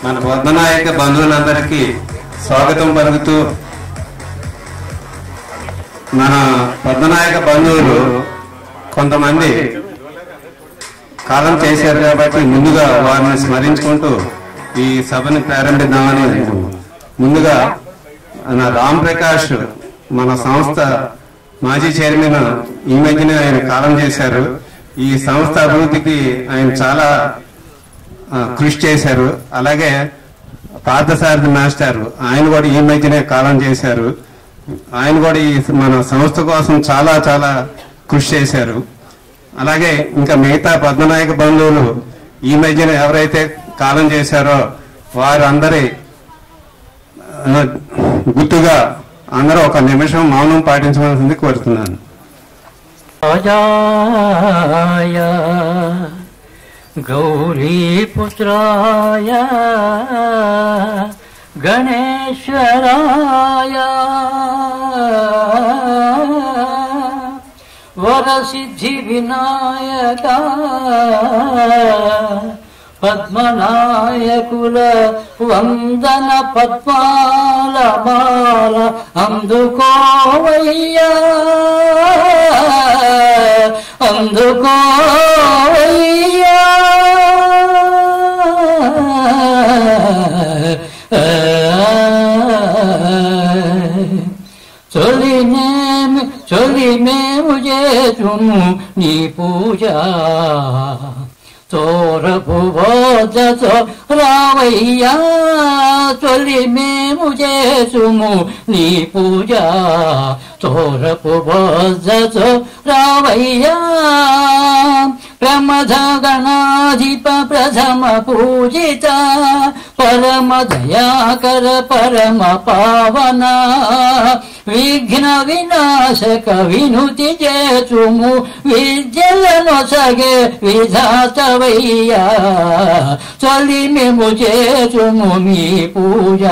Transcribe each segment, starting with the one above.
మన పద్మనాయక బంధువులందరికీ స్వాగతం పలుకుతూ, మన పద్మనాయక బంధువులు కొంతమంది కాలం చేశారు కాబట్టి ముందుగా వారిని స్మరించుకుంటూ ఈ సభని ప్రారంభిద్దామని. ముందుగా మన రామ్ ప్రకాష్ మన సంస్థ మాజీ చైర్మన్, ఈ మధ్యనే ఆయన కాలం చేశారు. ఈ సంస్థ అభివృద్ధికి ఆయన చాలా కృషి చేశారు. అలాగే పార్థసారథి మాస్టర్ ఆయన కూడా ఈ మధ్యనే కాలం చేశారు. ఆయన కూడా ఈ మన సంస్థ కోసం చాలా చాలా కృషి చేశారు. అలాగే ఇంకా మిగతా పద్మనాయక బంధువులు ఈ మధ్యన ఎవరైతే కాలం చేశారో వారందరి గుర్తుగా అందరూ ఒక నిమిషం మౌనం పాటించవలసింది కోరుతున్నాను. గౌరీపుత్రాయ గణేశ్వరాయ వరసిద్ధి వినాయక పద్మనాయకుల వందన పద్మాల మాల అందుకోవయ్యా అందుకోవయ్యా చొలి మేము చేతుము నీ పూజ తోరపు బోధతో రావయ్యా తొలి మేము చేసుము నీ పూజ తోరపు బోధతో రావయ్యా ప్రమథ గణాధిప ప్రథమ పూజిత పరమ దయాకర పరమ పావన విఘ్న వినాశక వినుతి చేతుము విద్యలను సగే విధాతవయ్యా చలి మేము చేతుము మీ పూజ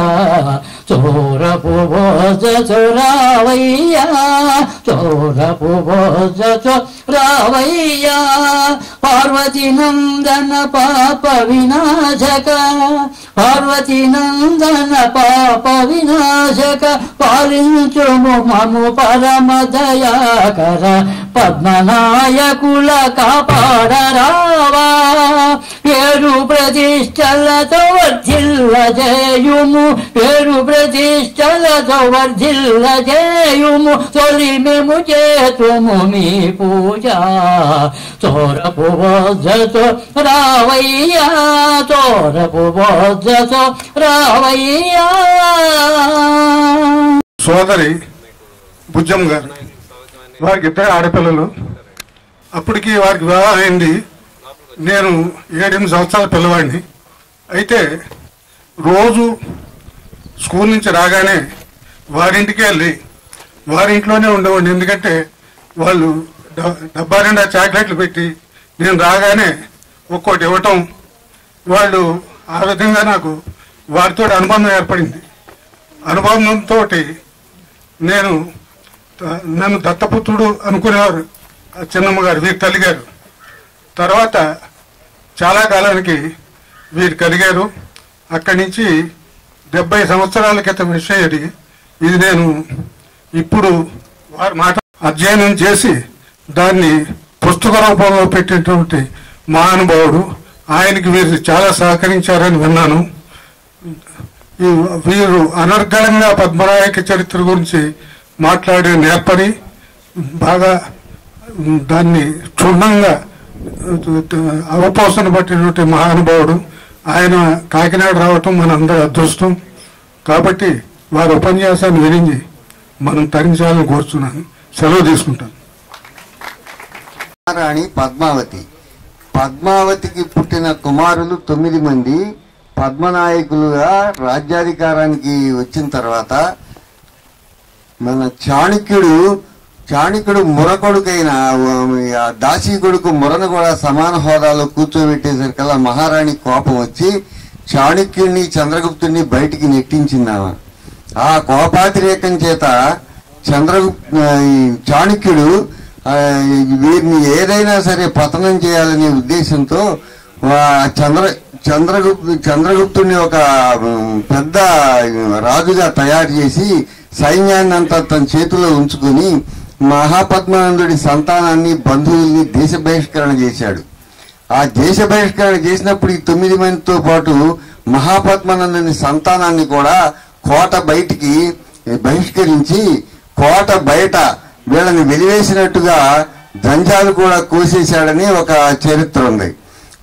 చోరపు బోధతో రావయ్యా చోరపు బోధతో రావయ్యా పార్వతీ నందన పాప వినాశక పార్వతీ నందన పాప వినాశక పాలించుము మము పరమ దయాకర పద్మనాయకుల కాపాడరావా పేరు ప్రతిష్టలతో వర్ధిల్ల జయుము పేరు ప్రతిష్టలతో వర్ధిల్ల జయుము తొలి మేము చేతుము మీ పూజ తోరపు బోధతో రావయ్యా తోరపు బోధతో రావయ్యా. సోదరి బుజ్జమ్మ గారు, వారికి ఇద్దరు ఆడపిల్లలు. అప్పటికి వారికి వివాహం అయింది. నేను 7-8 సంవత్సరాల పిల్లవాడిని. అయితే రోజు స్కూల్ నుంచి రాగానే వారింటికి వెళ్ళి వారింట్లోనే ఉండేవాడిని. ఎందుకంటే వాళ్ళు డబ్బా నిండా చాక్లెట్లు పెట్టి నేను రాగానే ఒక్కోటి ఇవ్వటం, వాళ్ళు ఆ విధంగా నాకు వారితో అనుబంధం ఏర్పడింది. అనుబంధంతో నన్ను దత్తపుత్రుడు అనుకునేవారు చిన్నమ్మ గారు, వీరు కలిగారు. తర్వాత చాలా కాలానికి వీరు కలిగారు. అక్కడి నుంచి 70 సంవత్సరాల క్రితం విషయం ఇది నేను ఇప్పుడు వారి మాట అధ్యయనం చేసి దాన్ని పుస్తక రూపంలో పెట్టినటువంటి మహానుభావుడు. ఆయనకి వీరు చాలా సహకరించారని విన్నాను. వీరు అనర్గళంగా పద్మనాయక చరిత్ర గురించి మాట్లాడే నేర్పరి, బాగా దాన్ని క్షుణ్ణంగా అవపోసన పట్టినటువంటి మహానుభావుడు. ఆయన కాకినాడ రావటం మనందరి అదృష్టం. కాబట్టి వారి ఉపన్యాసాన్ని విరించి మనం తరించాలని కోరుతున్నాను. సెలవు తీసుకుంటాను. రాణి పద్మావతికి పుట్టిన కుమారులు 9 మంది. పద్మనాయకులుగా రాజ్యాధికారానికి వచ్చిన తర్వాత మన చాణక్యుడు మురకొడుకైన దాసీ కొడుకు మురను కూడా సమాన హోదాలో కూర్చోబెట్టేసరికల్లా మహారాణి కోపం వచ్చి చాణక్యుడిని చంద్రగుప్తుడిని బయటికి నెట్టించిందామా. ఆ కోపాతిరేకం చేత చాణక్యుడు వీరిని ఏదైనా సరే పతనం చేయాలనే ఉద్దేశంతో చంద్రగుప్తుడిని ఒక పెద్ద రాజుగా తయారు చేసి సైన్యాన్ని అంతా తన చేతిలో ఉంచుకుని మహాపద్మానందుడి సంతానాన్ని బంధువుల్ని దేశ బహిష్కరణ చేశాడు. ఆ దేశ బహిష్కరణ చేసినప్పుడు ఈ 9 మందితో పాటు మహాపద్మానందుని సంతానాన్ని కూడా కోట బయటికి బహిష్కరించి కోట బయట వీళ్ళని వెలివేసినట్టుగా జంజాలు కూడా కోసేశాడని ఒక చరిత్ర ఉంది.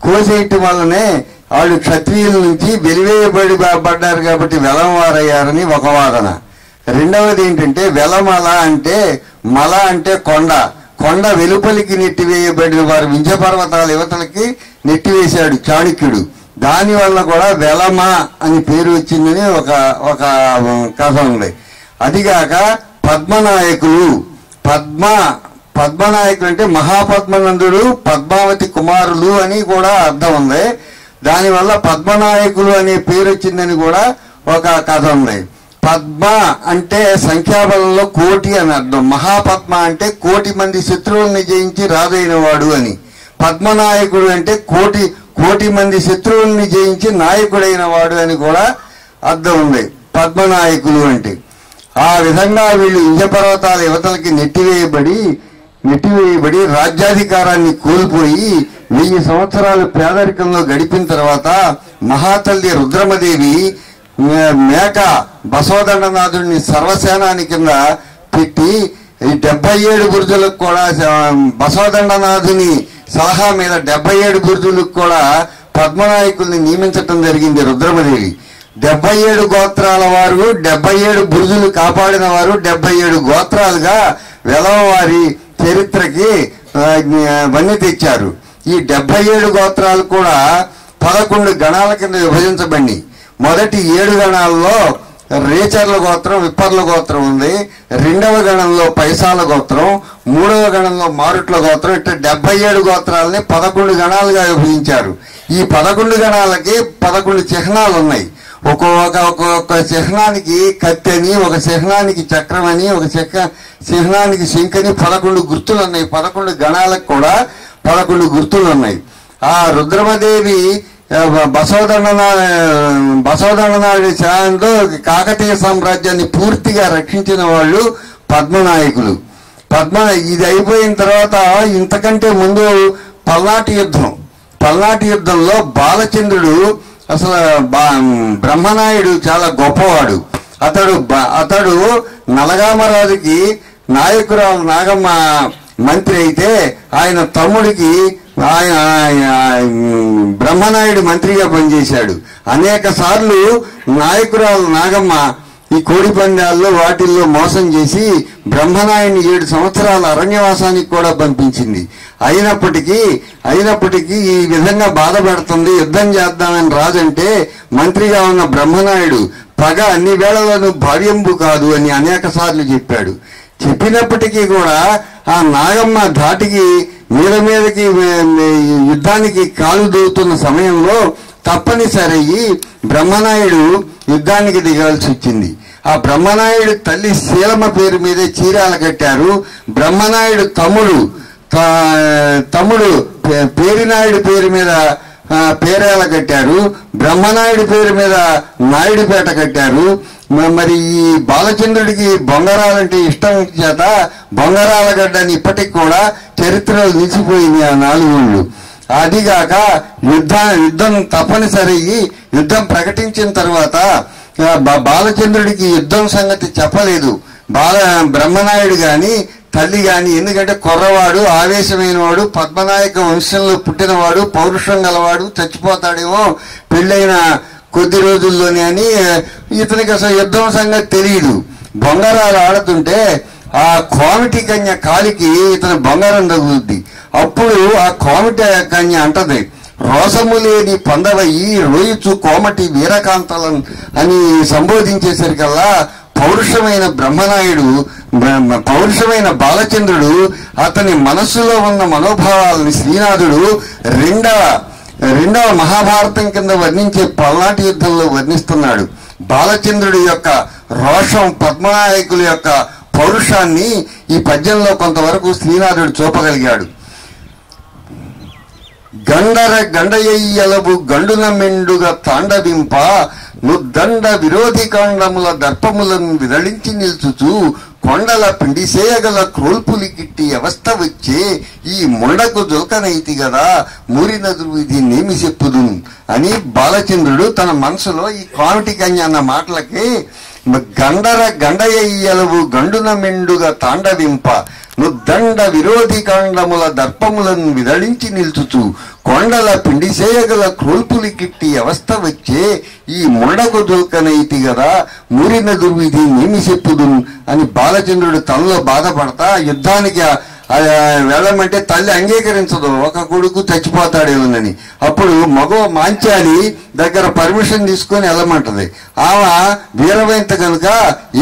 కోసేయటం వల్లనే వాళ్ళు క్షత్రియుల నుంచి వెలివేయబడ్డారు కాబట్టి వెలంవారయ్యారని ఒక వాదన. రెండవది ఏంటంటే వెలమల అంటే మల అంటే కొండ, కొండ వెలుపలికి నెట్టివేయబడిన వారు వింధ్య పర్వతాల యువతలకి నెట్టివేశాడు చాణక్యుడు. దానివల్ల కూడా వెలమ అని పేరు వచ్చిందని ఒక కథ ఉంది. అదిగాక పద్మనాయకులు పద్మనాయకులు అంటే మహాపద్మనందుడు పద్మావతి కుమారులు అని కూడా అర్థం ఉంది. దానివల్ల పద్మనాయకులు అనే పేరు వచ్చిందని కూడా ఒక కథ ఉంది. పద్మ అంటే సంఖ్యాబలంలో కోటి అని అర్థం. మహాపద్మ అంటే 1,000,000 మంది శత్రువుల్ని జయించి రాజైన వాడు అని. పద్మనాయకుడు అంటే 1,000,000 మంది శత్రువుల్ని జయించి నాయకుడైన వాడు అని కూడా అర్థం ఉంది పద్మనాయకులు అంటే. ఆ విధంగా వీళ్ళు వింధ్య పర్వతాల యువతలకి నెట్టివేయబడి రాజ్యాధికారాన్ని కోల్పోయి 1000 సంవత్సరాలు పేదరికంలో గడిపిన తర్వాత మహాతల్లి రుద్రమదేవి మేక బసవదండనాథుడిని సర్వసేనాని కింద పెట్టి ఈ 77 బుర్జులకు కూడా బసవదండనాథుని సలహా మీద 77 బుర్జులకు కూడా పద్మనాయకుల్ని నియమించటం జరిగింది రుద్రమదేవి. 77 గోత్రాల వారు 77 బుర్జులు కాపాడిన వారు 77 గోత్రాలుగా వెలవవారి చరిత్రకి వన్నె తెచ్చారు. ఈ 77 గోత్రాలు కూడా 11 గణాల కింద విభజించబడి మొదటి 7 గణాల్లో రేచర్ల గోత్రం విప్పర్ల గోత్రం ఉంది. 2వ గణంలో పైసాల గోత్రం, 3వ గణంలో మారుట్ల గోత్రం. ఇట్లా 77 గోత్రాలని 11 గణాలుగా విభజించారు. ఈ 11 గణాలకి 11 చిహ్నాలు ఉన్నాయి. ఒక్కొక్క చిహ్నానికి కత్తి అని, ఒక చిహ్నానికి చక్రం అని, ఒక చిహ్నానికి శంఖని 11 గుర్తులు ఉన్నాయి. 11 గణాలకు కూడా 11 గుర్తులు ఉన్నాయి. ఆ రుద్రమదేవి బసవదండనాయుడి సాయంతో కాకతీయ సామ్రాజ్యాన్ని పూర్తిగా రక్షించిన వాళ్ళు పద్మనాయకులు. ఇది అయిపోయిన తర్వాత ఇంతకంటే ముందు పల్నాటి యుద్ధంలో బాలచంద్రుడు అసలు బ్రహ్మనాయుడు చాలా గొప్పవాడు. అతడు నలగామరాజుకి నాయకురాలు నాగమ్మ మంత్రి అయితే ఆయన తమ్ముడికి బ్రహ్మనాయుడు మంత్రిగా పనిచేశాడు. అనేక సార్లు నాయకురాలు నాగమ్మ ఈ కోడి పందాల్లో వాటిల్లో మోసం చేసి బ్రహ్మనాయుడిని 7 సంవత్సరాల అరణ్యవాసానికి కూడా పంపించింది. అయినప్పటికీ ఈ విధంగా బాధ పెడుతుంది, యుద్ధం చేద్దామని రాజంటే మంత్రిగా ఉన్న బ్రహ్మనాయుడు పగ అన్ని వేళలను భావ్యంబు కాదు అని అనేక సార్లు చెప్పాడు. చెప్పినప్పటికీ కూడా ఆ నాగమ్మ ధాటికి మీదకి యుద్ధానికి కాలు దూవుతున్న సమయంలో తప్పనిసరి బ్రహ్మనాయుడు యుద్ధానికి దిగాల్సి వచ్చింది. ఆ బ్రహ్మనాయుడు తల్లి శీలమ్మ పేరు మీదే చీరాలు కట్టారు. బ్రహ్మనాయుడు తమ్ముడు పేరినాయుడు పేరు మీద పేరాల కట్టారు. బ్రహ్మనాయుడి పేరు మీద నాయుడుపేట కట్టారు. మరి ఈ బాలచంద్రుడికి బొంగరాలంటే ఇష్టం చేత బొంగరాల గడ్డని ఇప్పటికి కూడా చరిత్రలో నిలిచిపోయింది ఆ 4 ఊళ్ళు. అదిగాక యుద్ధం తప్పనిసరి యుద్ధం ప్రకటించిన తర్వాత బాలచంద్రుడికి యుద్ధం సంగతి చెప్పలేదు బ్రహ్మనాయుడు గాని తల్లి గాని. ఎందుకంటే కుర్రవాడు, ఆవేశమైన వాడు, పద్మనాయక వంశంలో పుట్టినవాడు, పౌరుషం గలవాడు, చచ్చిపోతాడేమో పెళ్ళైన కొద్ది రోజుల్లోనే అని ఇతనికి అసలు యుద్ధం సంగతి తెలియదు. బొంగరాలు ఆడుతుంటే ఆ కోమిటి కన్య కాలికి ఇతను బొంగరం తగులుద్ది. అప్పుడు ఆ కోమిటి కన్య అంటది, రోసము లేని పొందవయి రోయిచు కోమటి వీరకాంతలం అని సంబోధించేసరికల్లా పౌరుషమైన బాలచంద్రుడు అతని మనస్సులో ఉన్న మనోభావాలని శ్రీనాథుడు రెండవ మహాభారతం కింద వర్ణించే పల్నాటి యుద్ధంలో వర్ణిస్తున్నాడు. బాలచంద్రుడి యొక్క రోషం, పద్మనాయకుల యొక్క పౌరుషాన్ని ఈ పద్యంలో కొంతవరకు శ్రీనాథుడు చూపగలిగాడు. గండర గండయ్యలవు గండున మెండుగా తాండవింప నుద్దండ విరోధి కాండముల దర్పములను విరళించి నిల్చుచు కొండల పిండిసేయగల క్రోల్పులి గిట్టి అవస్థ వచ్చే ఈ ముండకు జోకనైతి గదా మూరినదురు ఇది నేమి చెప్పుదు అని బాలచంద్రుడు తన మనసులో ఈ కామిటి కన్య అన్న మాటలకి గండర గండయ్యలవు గండున మెండుగా తాండవింప నుద్దండ విరోధి కాండముల దర్పములను విరళించి నిల్చుచు కొండల పిండిసేయగల క్రోల్పులి గిట్టి అవస్థ వచ్చే ఈ ముండకు జోకనైతి గదా మూరినదురు ఇది నేమి చెప్పుదు అని బాలచంద్రుడు తనలో బాధపడతా యుద్ధానికి వెళ్ళమంటే తల్లి అంగీకరించదు, ఒక కొడుకు చచ్చిపోతాడేమోనని. అప్పుడు మగవ మాంచాలి దగ్గర పర్మిషన్ తీసుకొని వెళ్ళమంటది. ఆమె వీరవైంత కనుక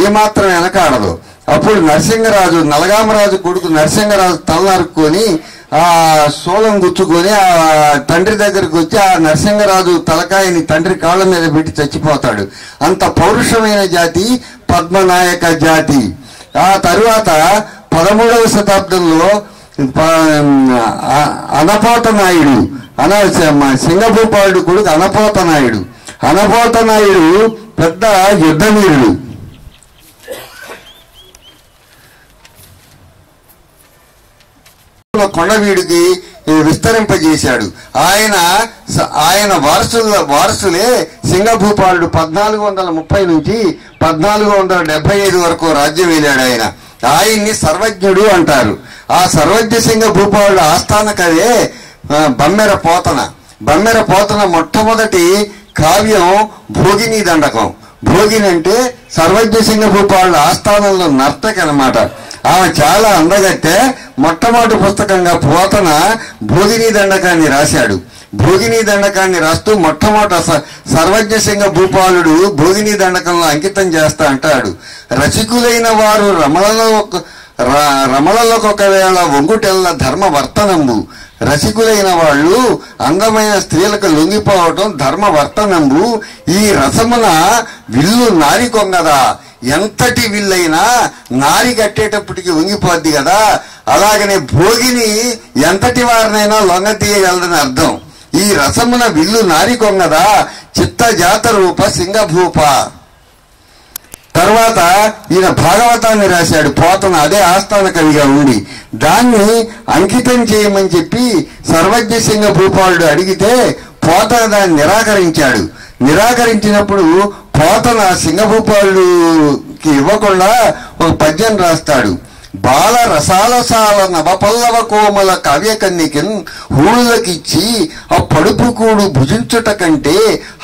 ఏమాత్రం వెనకాడదు. అప్పుడు నరసింహరాజు నలగామరాజు కొడుకు నరసింహరాజు తల నరుక్కొని ఆ సోలం గుచ్చుకొని ఆ తండ్రి దగ్గరికి వచ్చి ఆ నరసింహరాజు తలకాయని తండ్రి కాళ్ళ మీద పెట్టి చచ్చిపోతాడు. అంత పౌరుషమైన జాతి పద్మనాయక జాతి. ఆ తరువాత 13వ శతాబ్దంలో అనపోత నాయుడు సింగభూపాలుడు కొడుకు అనపోత నాయుడు పెద్ద యుద్ధవీరుడు. కొండవీడికి విస్తరింపజేశాడు. ఆయన వారసులే సింగభూపాలుడు 1430 నుంచి 1475 వరకు రాజ్యం వెళ్ళాడు. ఆయన్ని సర్వజ్ఞుడు అంటారు. ఆ సర్వజ్ఞ సింగ భూపాలుడు ఆస్థాన కవే బమ్మెర పోతన మొట్టమొదటి కావ్యం భోగిని దండకం. భోగిని అంటే సర్వజ్ఞ సింగ భూపాలుడు ఆస్థానంలో నర్తకి అన్నమాట. ఆమె చాలా అందగత్తె. మొట్టమొదటి పుస్తకంగా పోతన భోగిని దండకాన్ని రాశాడు. భోగిని దండకాన్ని రాస్తూ మొట్టమొదట సర్వజ్ఞ సింగ భూపాలుడు భోగిని దండకంలో అంకితం చేస్తా అంటాడు. రసికులైన వారు రమలలకు ఒకవేళ వంగుటెల్ల ధర్మవర్తనంబు. రసికులైన వాళ్ళు అందమైన స్త్రీలకు లొంగిపోవటం ధర్మవర్తనంబు. ఈ రసమున విల్లు నారి కొంగదా, ఎంతటి విల్లైనా నారి కట్టేటప్పటికి వంగిపోద్ది కదా, అలాగనే భోగిని ఎంతటి వారినైనా లొంగ తీయగలదని అర్థం. ఈ రసమున విల్లు నారి కొంగదా చిత్త జాత రూప సింగభూప. తర్వాత ఈయన భాగవతాన్ని రాశాడు పోతన, అదే ఆస్థాన కవిగా ఉండి. దాన్ని అంకితం చేయమని చెప్పి సర్వజ్ఞ సింగ భూపాలుడు అడిగితే పోతన దాన్ని నిరాకరించాడు. నిరాకరించినప్పుడు పోతన సింగభూపాలుడికి ఇవ్వకుండా ఒక పద్యం రాస్తాడు. బాల రసాలసాల నవపల్లవ కోమల కావ్యకన్నికన్ హూళులకిచ్చి ఆ పడుపు కూడు భుజించుట కంటే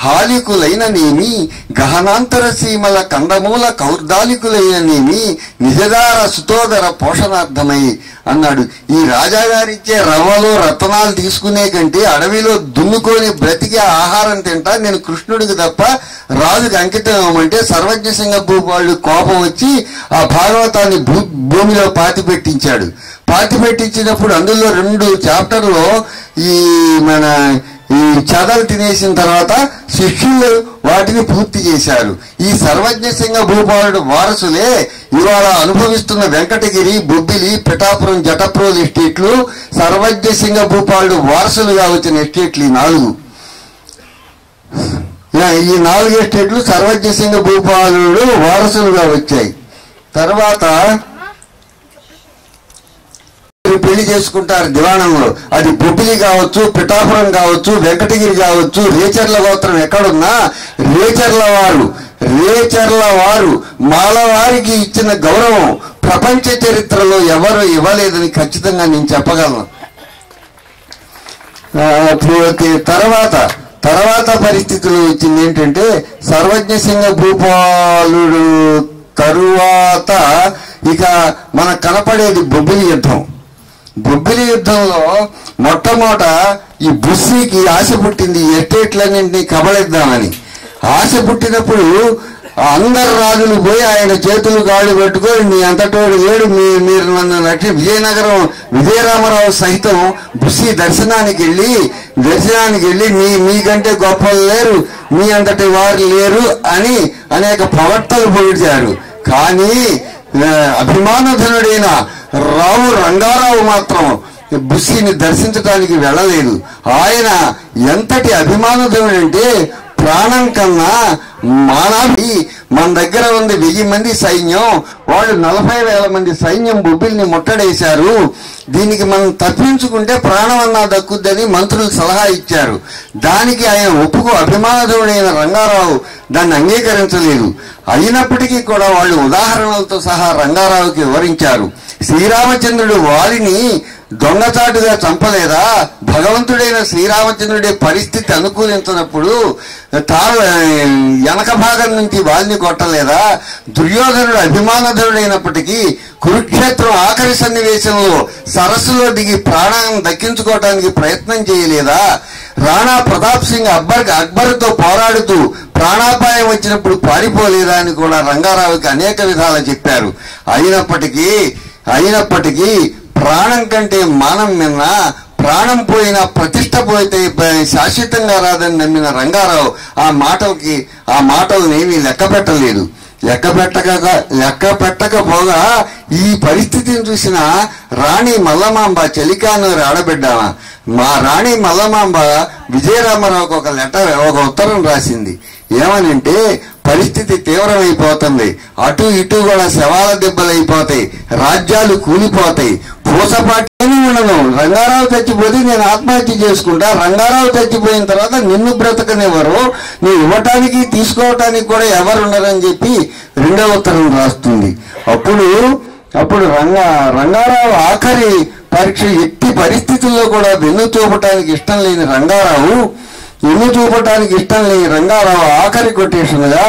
హాలికులైననేమి గహనాంతర సీమల కందమూల కౌర్దాలికులైననేమి నిజదార సుతోదర పోషణార్థమై అన్నాడు. ఈ రాజాగారిచ్చే రవ్వలు రత్నాలు తీసుకునే కంటే అడవిలో దున్నుకొని బ్రతికే ఆహారం తింటా నేను కృష్ణుడికి తప్ప రాజుకి అంకితం ఇవ్వమంటే సర్వజ్ఞ సింగ భూపాలుడు కోపం వచ్చి ఆ భాగవతాన్ని భూమిలో పాతి పెట్టించినప్పుడు అందులో 2 చాప్టర్లో ఈ చదలు తినేసిన తర్వాత శిష్యులు వాటిని పూర్తి చేశారు. ఈ సర్వజ్ఞ సింగ భూపాలుడు వారసులే ఇవాళ అనుభవిస్తున్న వెంకటగిరి, బొబ్బిలి, పిఠాపురం, జటప్రోలు ఎస్టేట్లు సర్వజ్ఞ సింగ భూపాలుడు వారసులుగా వచ్చిన ఎస్టేట్లు ఈ 4 ఎస్టేట్లు సర్వజ్ఞ సింగ భూపాలుడు వారసులుగా వచ్చాయి. తర్వాత పెళ్లి చేసుకుంటారు దివాణంలో. అది బొబ్బిలి కావచ్చు, పిఠాపురం కావచ్చు, వెంకటగిరి కావచ్చు, రేచర్ల గోత్రం ఎక్కడున్నా రేచర్ల వారు మాలవారికి ఇచ్చిన గౌరవం ప్రపంచ చరిత్రలో ఎవరు ఇవ్వలేదని ఖచ్చితంగా నేను చెప్పగలను. తర్వాత పరిస్థితులు వచ్చింది ఏంటంటే సర్వజ్ఞ సింగ భూపాలుడు తరువాత ఇక మనకు కనపడేది బొబ్బిలి యుద్ధం. బొబ్బిలి యుద్ధంలో మొట్టమొదట ఈ బుస్సీకి ఆశ పుట్టింది ఎస్టేట్లన్నింటినీ కబళిద్దామని. ఆశ పుట్టినప్పుడు అందరు రాజులు పోయి ఆయన చేతులు కాళ్ళు పెట్టుకొని మీ అంతటోడు ఏడు మీరు నన్ను విజయనగరం విజయరామరావు సహితం బుస్సీ దర్శనానికి వెళ్ళి మీకంటే గొప్పలు లేరు, మీ అంతటి వారు లేరు అని అనేక ప్రవర్తనలు పొగిడారు. కానీ అభిమానధనుడైన రావు రంగారావు మాత్రం బుస్సీని దర్శించడానికి వెళ్ళలేదు. ఆయన ఎంతటి అభిమానధుడంటే ప్రాణం కన్నా మానవి మన దగ్గర ఉంది 1000 మంది సైన్యం, వాళ్ళు 40,000 మంది సైన్యం బొబ్బిలిని ముట్టడేశారు, దీనికి మనం తప్పించుకుంటే ప్రాణం అన్నా దక్కుద్దని మంత్రులు సలహా ఇచ్చారు. దానికి ఆయన అభిమానధుడైన రంగారావు దాన్ని అంగీకరించలేదు. అయినప్పటికీ కూడా వాళ్ళు ఉదాహరణలతో సహా రంగారావుకి వివరించారు. శ్రీరామచంద్రుడు వారిని దొంగచాటుగా చంపలేదా? భగవంతుడైన శ్రీరామచంద్రుడి పరిస్థితి అనుకూలించినప్పుడు వెనక భాగం నుంచి వారిని కొట్టలేదా? దుర్యోధనుడు అభిమానధుడైనప్పటికీ కురుక్షేత్రం ఆఖరి సన్నివేశంలో సరస్సులో దిగి ప్రాణాన్ని దక్కించుకోవడానికి ప్రయత్నం చేయలేదా? రాణా ప్రతాప్ సింగ్ అక్బర్తో పోరాడుతూ ప్రాణాపాయం వచ్చినప్పుడు పారిపోలేదా అని కూడా రంగారావుకి అనేక విధాలు చెప్పారు. అయినప్పటికీ ప్రాణం కంటే మానం మిన్న, ప్రాణం పోయినా ప్రతిష్ట పోతే శాశ్వతంగా రాదని నమ్మిన రంగారావు ఆ మాటలనేమీ లెక్క పెట్టకపోగా ఈ పరిస్థితిని చూసిన రాణి మల్లమాంబ చెలికానూరు ఆడబిడ్డామా మా రాణి మల్లమాంబ విజయరామరావుకు ఒక ఉత్తరం రాసింది. ఏమనంటే, పరిస్థితి తీవ్రమైపోతుంది, అటు ఇటు కూడా శవాల దెబ్బలైపోతాయి, రాజ్యాలు కూలిపోతాయి, పూసపాటి ఉండను. రంగారావు చచ్చిపోతే నేను ఆత్మహత్య చేసుకుంటా, రంగారావు చచ్చిపోయిన తర్వాత నిన్ను బ్రతకనివ్వరు, నువ్వు ఇవ్వటానికి తీసుకోవటానికి కూడా ఎవరుండరని చెప్పి 2వ ఉత్తరం రాస్తుంది. అప్పుడు రంగారావు ఆఖరి పరీక్ష ఎట్టి పరిస్థితుల్లో కూడా వెన్ను చూపటానికి ఇష్టం లేని రంగారావు ఆఖరి కొటేషన్గా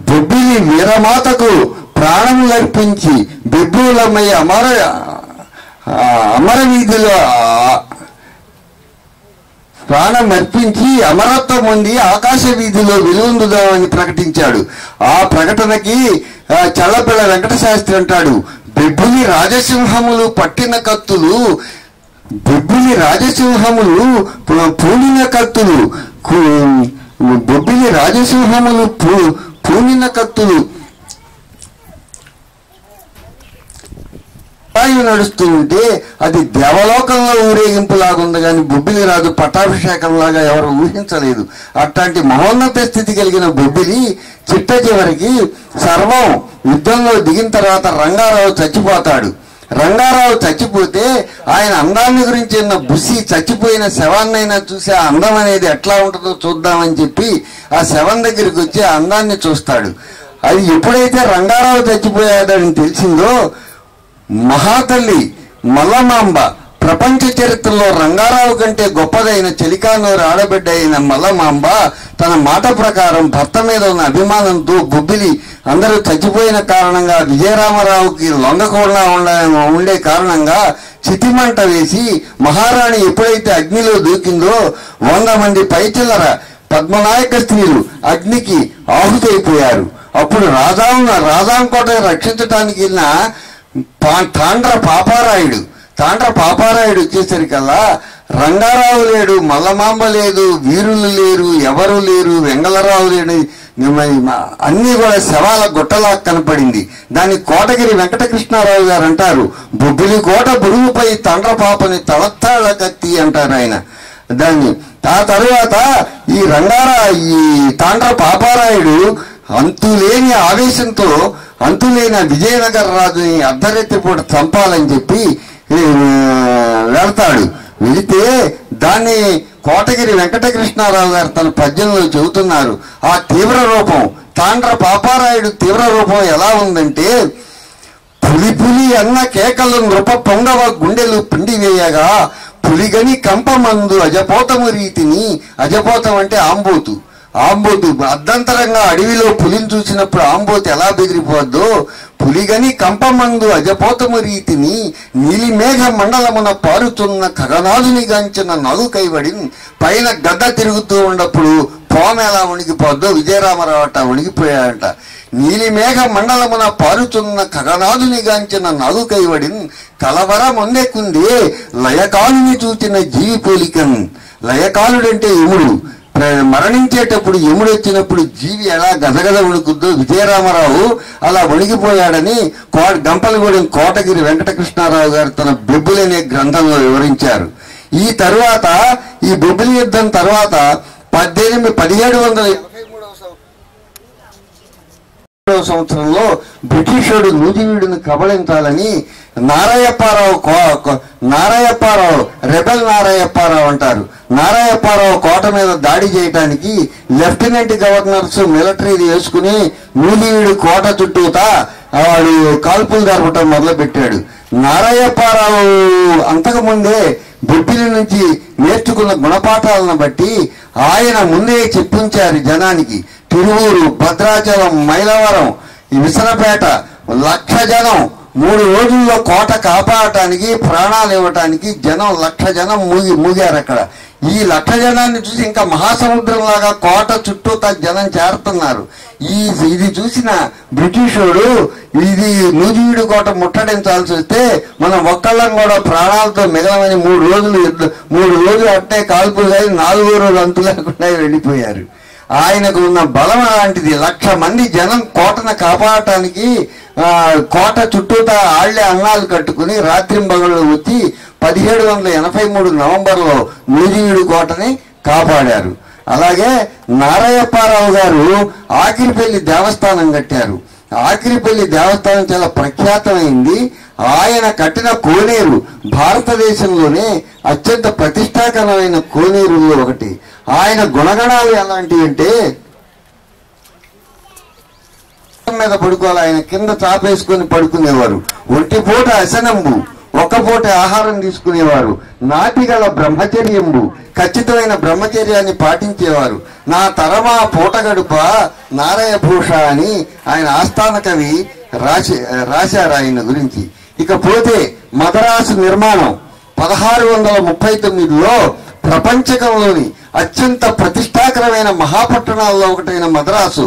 బొబ్బిలి వీరమాతకు ప్రాణం అర్పించి బెబ్బులమ్మయ్య అమరవీధిలో ప్రాణం అర్పించి అమరత్వం పొంది ఆకాశ వీధిలో వెలుగొందుదామని ప్రకటించాడు. ఆ ప్రకటనకి చల్లపిల్ల వెంకటశాస్త్రి అంటాడు, బొబ్బిలి రాజసింహములు పూనిన కత్తులు బొబ్బిలి రాజసింహములు పూనిన కత్తులు నడుస్తూ ఉంటే అది దేవలోకంలో ఊరేగింపులాగుంది కానీ బొబ్బిలి రాజు పట్టాభిషేకంలాగా ఎవరు ఊహించలేదు. అట్లాంటి మహోన్నత స్థితి కలిగిన బొబ్బిలి చిట్ట చివరికి సర్వం యుద్ధంలో దిగిన తర్వాత రంగారావు చచ్చిపోతాడు. రంగారావు చచ్చిపోతే ఆయన అందాన్ని గురించి ఉన్న బుస్సి చచ్చిపోయిన శవాన్నైనా చూసి ఆ అందం అనేది ఎట్లా ఉంటుందో చూద్దామని చెప్పి ఆ శవం దగ్గరికి వచ్చి ఆ అందాన్ని చూస్తాడు. అది ఎప్పుడైతే రంగారావు చచ్చిపోయాడని తెలిసిందో మహాతల్లి మల్లమాంబ ప్రపంచ చరిత్రలో రంగారావు కంటే గొప్పదైన చెలికానూరు ఆడబిడ్డ అయిన మల్లమాంబ తన మాట ప్రకారం భర్త మీద ఉన్న అభిమానంతో బొబ్బిలి అందరూ చచ్చిపోయిన కారణంగా విజయరామరావుకి లొంగకుండా ఉండే కారణంగా చితిమంట వేసి మహారాణి ఎప్పుడైతే అగ్నిలో దూకిందో 100 మంది పైచిల్లర పద్మనాయక స్త్రీలు అగ్నికి ఆహుతైపోయారు. అప్పుడు రాజాంకోట రక్షించడానికి వెళ్ళిన తాండ్ర పాపారాయుడు వచ్చేసరికల్లా రంగారావు లేడు, మల్లమాంబ లేదు, వీరులు లేరు, ఎవరు లేరు, వెంగళరావు లేడు, అన్ని కూడా శవాల గుట్టలా కనపడింది. దాన్ని కోటగిరి వెంకటకృష్ణారావు గారు అంటారు, బొబ్బిలి కోట బురుగుపై తండ్ర పాపని తలత్తాళ్ళ కత్తి అంటారు ఆయన దాన్ని. ఆ తరువాత ఈ తాండ్ర పాపారాయుడు అంతులేని ఆవేశంతో అంతులేని విజయనగర రాజుని అర్ధరాత్రిపూట చంపాలని చెప్పి వెళ్తాడు. వెళితే దాన్ని కోటగిరి వెంకటకృష్ణారావు గారు తన పద్యంలో చెబుతున్నారు. ఆ తీవ్ర రూపం తాండ్ర పాపారాయుడు తీవ్ర రూపం ఎలా ఉందంటే, పులి అన్న కేకలు నృప పొంగవ గుండెలు పిండివేయగా పులిగని కంపమందు అజపోతము రీతిని. అజపోతం అంటే ఆంబోతు అర్ధంతరంగా అడవిలో పులిని చూసినప్పుడు ఆంబోతు ఎలా బెదిరిపోద్దో పులిగని కంపమందు అజపోతము రీతిని నీలిమేఘ మండలమున పారుతున్న ఖగనాథుని గాంచిన నలు కైవడి పైన గద్ద తిరుగుతూ ఉన్నప్పుడు పోమ ఎలా ఉణికిపోద్దో విజయరామరావు అట్ట ఉణికిపోయాడంట. నీలిమేఘ మండలమున పారుతున్న ఖగనాథుని గాంచిన నలు కైవడి కలవర మొందెక్కుంది లయకాలుని చూచిన జీవి పోలికన్. లయకాలుడంటే యముడు, మరణించేటప్పుడు యముడు వచ్చినప్పుడు జీవి ఎలా గదగద వణుకుద్దో విజయరామారావు అలా వణిగిపోయాడని గంపలగూడెం కోటగిరి వెంకటకృష్ణారావు గారు తన బొబ్బిలి అనే గ్రంథంలో వివరించారు. ఈ తరువాత ఈ బొబ్బిలి యుద్ధం తర్వాత 1783 సంవత్సరంలో బ్రిటిషుడు నూజివీడును కబళించాలని నారాయప్పారావు రెబెల్ నారాయప్పారావు అంటారు. నారాయప్పారావు కోట మీద దాడి చేయడానికి లెఫ్టినెంట్ గవర్నర్స్ మిలిటరీది వేసుకుని నూజివీడు కోట చుట్టూతా వాడు కాల్పులు జరపటం మొదలు పెట్టాడు. నారాయప్పారావు అంతకుముందే బొబ్బిలి నుంచి నేర్చుకున్న గుణపాఠాలను బట్టి ఆయన ముందే చెప్పించారు జనానికి. తిరువూరు, భద్రాచలం, మైలవరం, విసనపేట 1,00,000 జనం 3 రోజుల్లో కోట కాపాడటానికి ప్రాణాలు ఇవ్వటానికి జనం 1,00,000 జనం మూగారు అక్కడ. ఈ 1,00,000 జనాన్ని చూసి ఇంకా మహాసముద్రం లాగా కోట చుట్టూ జనం చేరుతున్నారు. ఇది చూసిన బ్రిటిషుడు ఇది నూజివీడు కోట ముట్టడించాల్సి వస్తే మనం ఒక్కళ్ళం కూడా ప్రాణాలతో మిగలమని 3 రోజులు అట్టే కాల్పులు కానీ 4వ రోజు అంతు లేకుండా వెళ్ళిపోయారు. ఆయనకు ఉన్న బలం అలాంటిది. 1,00,000 మంది జనం కోటను కాపాడటానికి కోట చుట్టూతా ఆళ్లే అన్నాలు కట్టుకుని రాత్రింబగళ్ళు వచ్చి 1783 నవంబర్లో నూజివీడు కోటని కాపాడారు. అలాగే నారాయప్పారావు గారు ఆకిరిపల్లి దేవస్థానం కట్టారు. ఆకిరిపల్లి దేవస్థానం చాలా ప్రఖ్యాతమైంది. ఆయన కట్టిన కోనేరు భారతదేశంలోనే అత్యంత ప్రతిష్టాకరమైన కోనేరులో ఒకటి. ఆయన గుణగణాలు ఎలాంటివి అంటే మీద పడుకోవాలి, ఆయన కింద చాపేసుకొని పడుకునేవారు. ఒంటిపూట అశనంబు, ఒక్క పూట ఆహారం తీసుకునేవారు. నాటిగల బ్రహ్మచర్యంబు, ఖచ్చితమైన బ్రహ్మచర్యాన్ని పాటించేవారు. నా తరమా పూట గడుప నారాయభూష అని ఆయన ఆస్థాన కవి రాశారు ఆయన గురించి. ఇకపోతే మద్రాసు నిర్మాణం 1639లో ప్రపంచకంలోని అత్యంత ప్రతిష్టాకరమైన మహాపట్టణాల్లో ఒకటైన మద్రాసు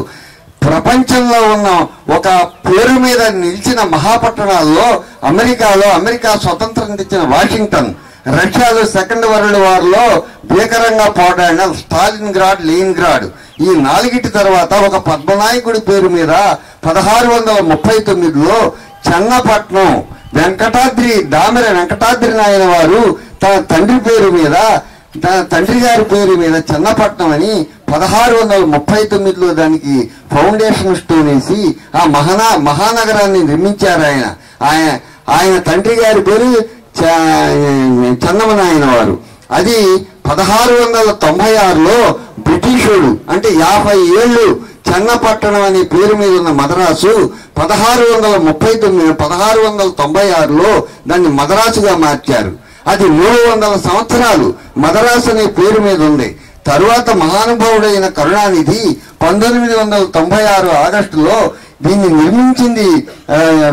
ప్రపంచంలో ఉన్న ఒక పేరు మీద నిలిచిన మహాపట్టణాల్లో అమెరికా స్వతంత్రం తెచ్చిన వాషింగ్టన్, రష్యాలో సెకండ్ వరల్డ్ వార్ లో భీకరంగా పోరాడిన స్టాలిన్గ్రాడ్, లెనిన్గ్రాడ్, ఈ 4 తర్వాత ఒక పద్మనాయకుడి పేరు మీద 1639లో చన్నపట్నం దామెర వెంకటాద్రి నాయన వారు తన తండ్రి గారి పేరు మీద చన్నపట్నం అని 1639లో దానికి ఫౌండేషన్ స్టోన్ వేసి ఆ మహానగరాన్ని నిర్మించారు. ఆయన తండ్రి గారి పేరు చన్నమనాయన వారు. అది 1696లో బ్రిటిషుడు అంటే 50 ఏళ్ళు చన్నపట్టణం అనే పేరు మీద ఉన్న మద్రాసు 1696లో దాన్ని మద్రాసుగా మార్చారు. అది 300 సంవత్సరాలు మద్రాసు అనే పేరు మీద ఉంది. తరువాత మహానుభావుడైన కరుణానిధి 1996 ఆగస్టులో దీన్ని నిర్మించింది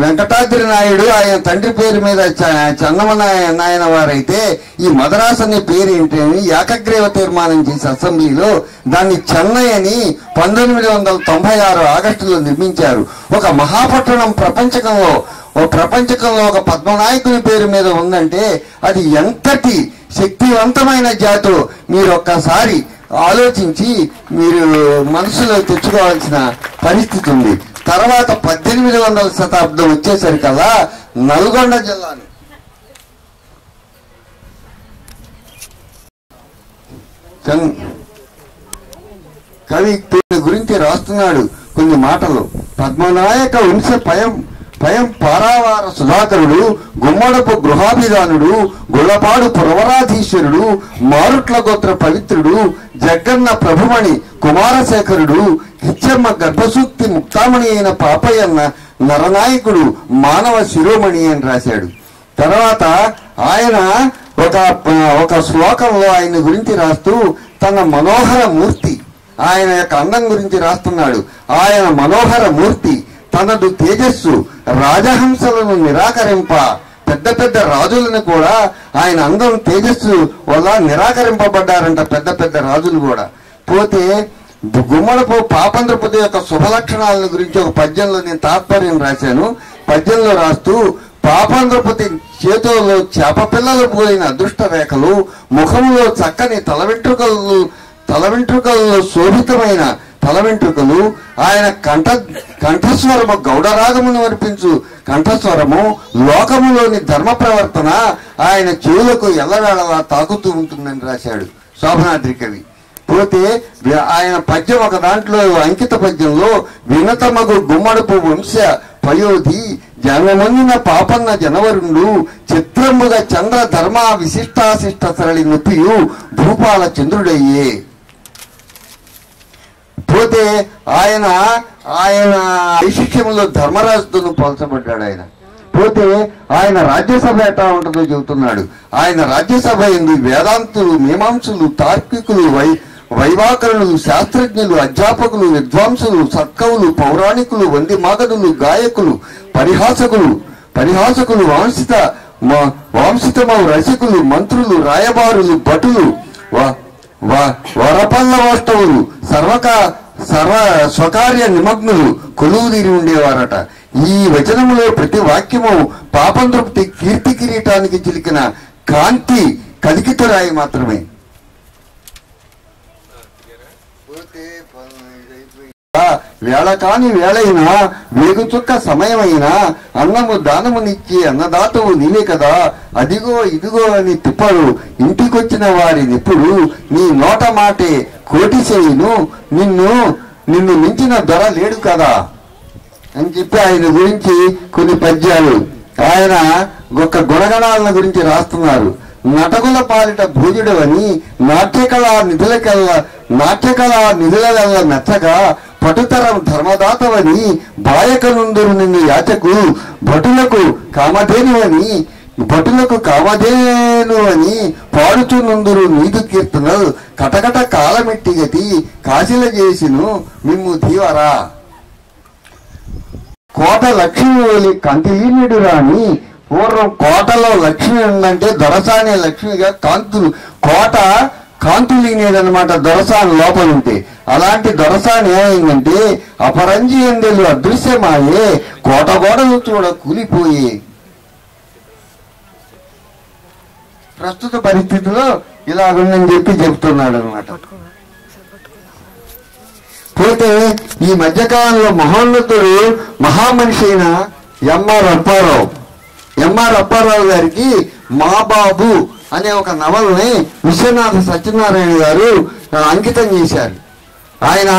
వెంకటాద్రి నాయుడు. ఆయన తండ్రి పేరు మీద చన్నమనాయన వారైతే ఈ మద్రాసు అనే పేరు ఏంటని ఏకగ్రీవ తీర్మానం చేసి అసెంబ్లీలో దాన్ని చెన్నై అని 1996 ఆగస్టులో నిర్మించారు. ఒక మహాపట్టణం ప్రపంచకంలో ఒక పద్మనాయకుని పేరు మీద ఉందంటే అది ఎంతటి శక్తివంతమైన జాతో మీరు ఒక్కసారి ఆలోచించి మీరు మనసులో తెచ్చుకోవాల్సిన పరిస్థితి ఉంది. తర్వాత 1800 శతాబ్దం వచ్చేసరికల్లా నల్గొండ జిల్లాను కవి గురించి రాస్తున్నాడు కొన్ని మాటలు. పద్మనాయక వంశ పయం పారావార సుధాకరుడు, గుమ్మడపు గృహాభిధానుడు, గొల్లపాడు పురవరాధీశ్వరుడు, మారుట్ల గోత్ర పవిత్రుడు, జగ్గన్న ప్రభుమణి కుమారశేఖరుడు, కిచ్చమ్మ గర్భసూక్తి ముక్తామణి అయిన పాపయ్యన్న నరనాయకుడు, మానవ శిరోమణి అని రాశాడు. తర్వాత ఆయన ఒక శ్లోకంలో ఆయన గురించి రాస్తూ తన మనోహర మూర్తి, ఆయన యొక్క అందం గురించి రాస్తున్నాడు. ఆయన మనోహర మూర్తి, తనదు తేజస్సు రాజహంసలను నిరాకరింప, పెద్ద పెద్ద రాజులను కూడా ఆయన అందం తేజస్సు వల్ల నిరాకరింపబడ్డారంట పెద్ద రాజులు కూడా. పోతే గుమ్మడపు పాపంద్రపతి యొక్క శుభలక్షణాలను గురించి ఒక పద్యంలో నేను తాత్పర్యం రాశాను. పద్యంలో రాస్తూ పాపంద్రపతి చేతుల్లో చేప పిల్లలు పోయిన అదృష్ట రేఖలు, ముఖంలో చక్కని తల వెంట్రుకలు తల వెంట్రుకల్లో శోభితమైన తల వెంట్రుకలు, ఆయన కంఠస్వరము గౌడరాగమును వర్పించు కంఠస్వరము, లోకములోని ధర్మ ప్రవర్తన ఆయన చెవులకు ఎల్లవేళలా తాకుతూ ఉంటుందని రాశాడు శోభనాద్రి కవి. పోతే ఆయన పద్యం ఒక దాంట్లో అంకిత పద్యంలో వినతమగు గుమ్మడపు వంశ పయోధి జన్మమొందిన పాపన్న జనవరుండు చిత్రముగా చంద్ర ధర్మ విశిష్టాశిష్ట సరళి నొప్పియు భూపాల చంద్రుడయ్యే. పోతే ఆయన వైశిష్యంలో ధర్మరాజుతో పోల్చబడ్డాడు ఆయన. పోతే ఆయన రాజ్యసభ ఎట్లా ఉంటుందో చెబుతున్నాడు. ఆయన రాజ్యసభ ఎందు వేదాంతులు, మీమాంసులు, తార్కికులు, వైవాకరులు, శాస్త్రజ్ఞులు, అధ్యాపకులు, విద్వాంసులు, సత్కవులు, పౌరాణికులు, వంది మాగదులు, గాయకులు, పరిహాసకులు, వాంసితమౌ రసికులు, మంత్రులు, రాయబారులు, భటులు, వరపల్లవాష్టవులు, స్వకార్య నిమగ్నులు కొలువుదీరి ఉండేవారట. ఈ వచనములో ప్రతి వాక్యము పాపం తృప్తి కీర్తి కిరీటానికి చిలికిన కాంతి కలికితురాయి మాత్రమే. వేళ కాని వేళైనా వేగుచుక్క సమయమైనా అన్నము దానమునిచ్చి అన్నదాతవు నీవే కదా, అదిగో ఇదిగో అని తిప్పడు ఇంటికొచ్చిన వారి నిప్పుడు నీ నోట మాటే కోటి చేయును, నిన్ను మించిన దొర లేడు కదా అని చెప్పి ఆయన గురించి కొన్ని పద్యాలు ఆయన ఒక గుణగణాలను గురించి రాస్తున్నారు. నటకుల పాలిట భోజుడు అని నాట్యకళా నిధుల మెచ్చగా పటుతరం ధర్మదాతవని బాయకనుందురు నిన్ను యాచకు భటులకు కామధేను అని పాడుచునుందురు నీదు కీర్తనలు కటకట కాలమెట్టి గతి కాశీల చేసిను మిమ్ము ధీవరా. కోట లక్ష్మి వలి కంటిలీనుడు రాని. పూర్వం కోటలో లక్ష్మి ఉందంటే దొరసానే లక్ష్మిగా కోట కాంతులీనేదనమాట దొరసాని లోపల ఉంటే. అలాంటి దొరసాని ఏమైందంటే అపరంజి ఎందెలు అదృశ్యమాయే, కోట గోడలు చూడ కూలిపోయే. ప్రస్తుత పరిస్థితిలో ఇలాగుందని చెప్పి చెప్తున్నాడు అనమాట. పోతే ఈ మధ్యకాలంలో మహోన్నతుడు మహామనిషి అయిన ఎంఆర్ అప్పారావు గారికి మా బాబు అనే ఒక నవల్ని విశ్వనాథ సత్యనారాయణ గారు అంకితం చేశారు. ఆయన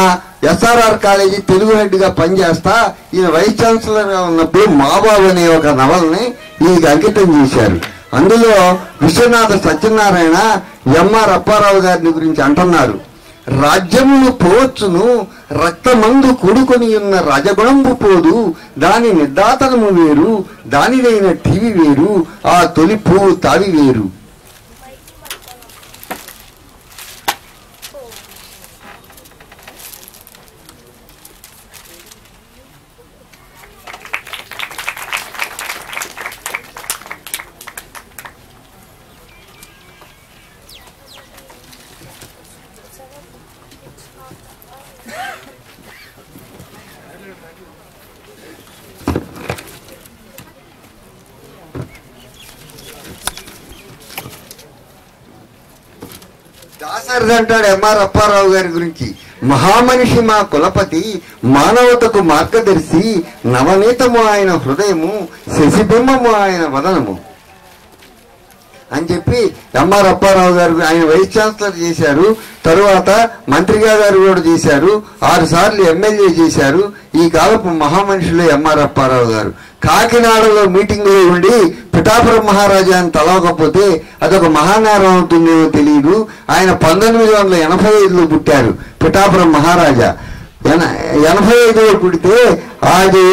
ఎస్ఆర్ఆర్ కాలేజీ తెలుగు హెడ్గా పనిచేస్తా ఈయన వైస్ ఛాన్సలర్ గా ఉన్నప్పుడు మా బాబు అనే ఒక నవల్ని ఈయనకి అంకితం చేశారు. అందులో విశ్వనాథ సత్యనారాయణ ఎంఆర్ అప్పారావు గారిని గురించి అంటున్నారు. రాజ్యమును పోవచ్చును రక్తమందు కూడుకొని ఉన్న రాజగుణంబు పోదు, దాని నిర్దాతనము వేరు, దానిదైన టీవీ వేరు, ఆ తొలి పువ్వు తావి వేరు. దాసరి అంటాడు ఎంఆర్ అప్పారావు గారి గురించి, మహామనిషి మా కులపతి, మానవతకు మార్గదర్శి, నవనీతము ఆయన హృదయము, శశిబింబము ఆయన వదనము అని చెప్పి ఎంఆర్ అప్పారావు గారు ఆయన వైస్ ఛాన్సలర్ చేశారు. తరువాత మంత్రిగా గారు కూడా చేశారు. 6 సార్లు ఎమ్మెల్యే చేశారు. ఈ కాలపు మహామనిషిలో ఎంఆర్ అప్పారావు గారు. కాకినాడలో మీటింగ్ లో ఉండి పిఠాపురం మహారాజా అని తలవకపోతే అదొక మహానేరం అవుతుందేమో తెలియదు. ఆయన 1985లో పుట్టారు. పిఠాపురం మహారాజా 85లో పుడితే అది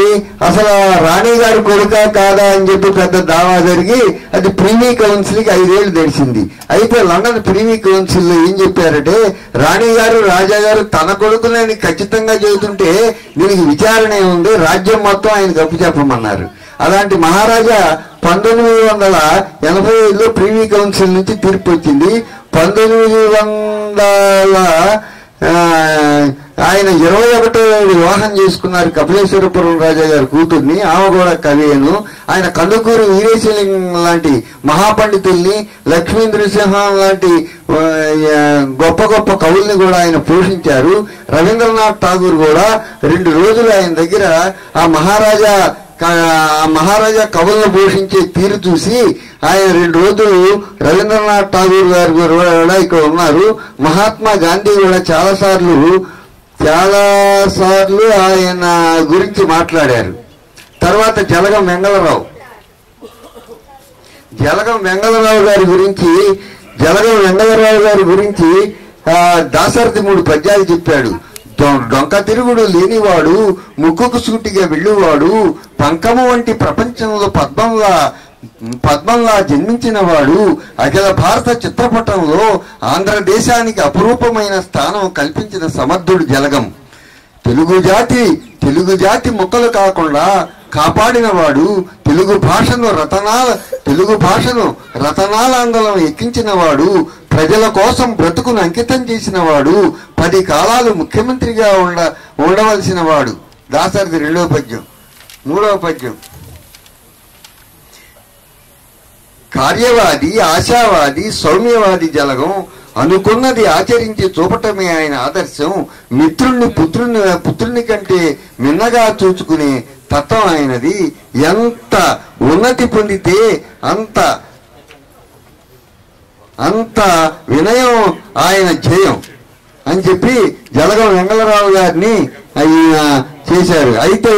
అసలు రాణి గారి కొడుక కాదా అని చెప్పి పెద్ద దావా జరిగి అది ప్రీవీ కౌన్సిల్కి 5 ఏళ్ళు తెరిచింది. అయితే లండన్ ప్రీవీ కౌన్సిల్లో ఏం చెప్పారంటే, రాణి గారు రాజా గారు తన కొడుకులని ఖచ్చితంగా చెబుతుంటే దీనికి విచారణ ఉంది, రాజ్యం మొత్తం ఆయనకు అప్పు చెప్పమన్నారు. అలాంటి మహారాజా 1985లో ప్రీవీ కౌన్సిల్ నుంచి తీర్పు వచ్చింది. 1900 ఆయన 21వ వివాహం చేసుకున్నారు కపిలేశ్వరపురం రాజా గారి కూతుర్ని, ఆమె కూడా కవియను. ఆయన కందుకూరి వీరేశలింగం లాంటి మహాపండితుల్ని, లక్ష్మీ నృసింహం లాంటి గొప్ప గొప్ప కవుల్ని కూడా ఆయన పోషించారు. రవీంద్రనాథ్ ఠాగూర్ కూడా 2 రోజులు ఆయన దగ్గర ఆ మహారాజా కవులను పోషించే తీరు చూసి ఆయన 2 రోజులు రవీంద్రనాథ్ ఠాగూర్ గారు కూడా ఇక్కడ ఉన్నారు. మహాత్మా గాంధీ కూడా చాలా సార్లు ఆయన గురించి మాట్లాడారు. తర్వాత జలగం వెంగళరావు గారి గురించి దాశరథి 3 పద్యాలు చెప్పాడు. డొంక తిరుగుడు లేనివాడు, ముక్కుకు సూటిగా వెళ్ళువాడు, పంకము వంటి ప్రపంచంలో పద్మంలా జన్మించిన వాడు, అఖిల భారత చిత్రపటంలో ఆంధ్రదేశానికి అపురూపమైన స్థానం కల్పించిన సమర్థుడు జలగం. తెలుగు జాతి ముక్కలు కాకుండా కాపాడినవాడు, తెలుగు భాషను రతనాలందలం ఎక్కించిన వాడు, ప్రజల కోసం బ్రతుకును అంకితం చేసిన వాడు, 10 కాలాలు ముఖ్యమంత్రిగా ఉండవలసిన వాడు. దాశరథి 2వ పద్యం. 3వ పద్యం. కార్యవాది, ఆశావాది, సౌమ్యవాది జలగం, అనుకున్నది ఆచరించి చూపటమే ఆయన ఆదర్శం. మిత్రుణ్ణి పుత్రుని కంటే మిన్నగా చూచుకునే తత్వం ఆయనది. ఎంత ఉన్నతి పొందితే అంత వినయం ఆయన ధ్యేయం అని చెప్పి జలగం వెంగళరావు గారిని ఆయన చేశారు. అయితే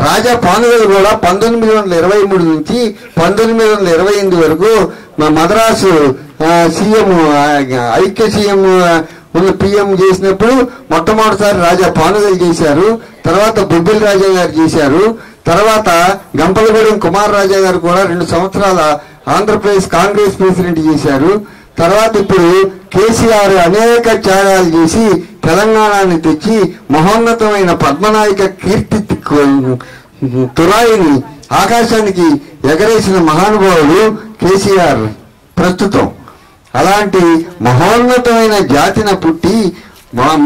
రాజా పానుగల్ కూడా 1923 నుంచి 1928 వరకు మద్రాసు సీఎం, ఐక్య సీఎం పిఎం చేసినప్పుడు మొట్టమొదటిసారి రాజా పానుగల్ చేశారు. తర్వాత బొబ్బిలి రాజా గారు చేశారు. తర్వాత గంపలగూడెం కుమార్ రాజా గారు కూడా 2 సంవత్సరాల ఆంధ్రప్రదేశ్ కాంగ్రెస్ ప్రెసిడెంట్ చేశారు. తర్వాత ఇప్పుడు కేసీఆర్ అనేక త్యాగాలు చేసి తెలంగాణని తెచ్చి మహోన్నతమైన పద్మనాయక కీర్తి తురాయిని ఆకాశానికి ఎగరేసిన మహానుభావుడు కేసీఆర్ ప్రస్తుతం. అలాంటి మహోన్నతమైన జాతిన పుట్టి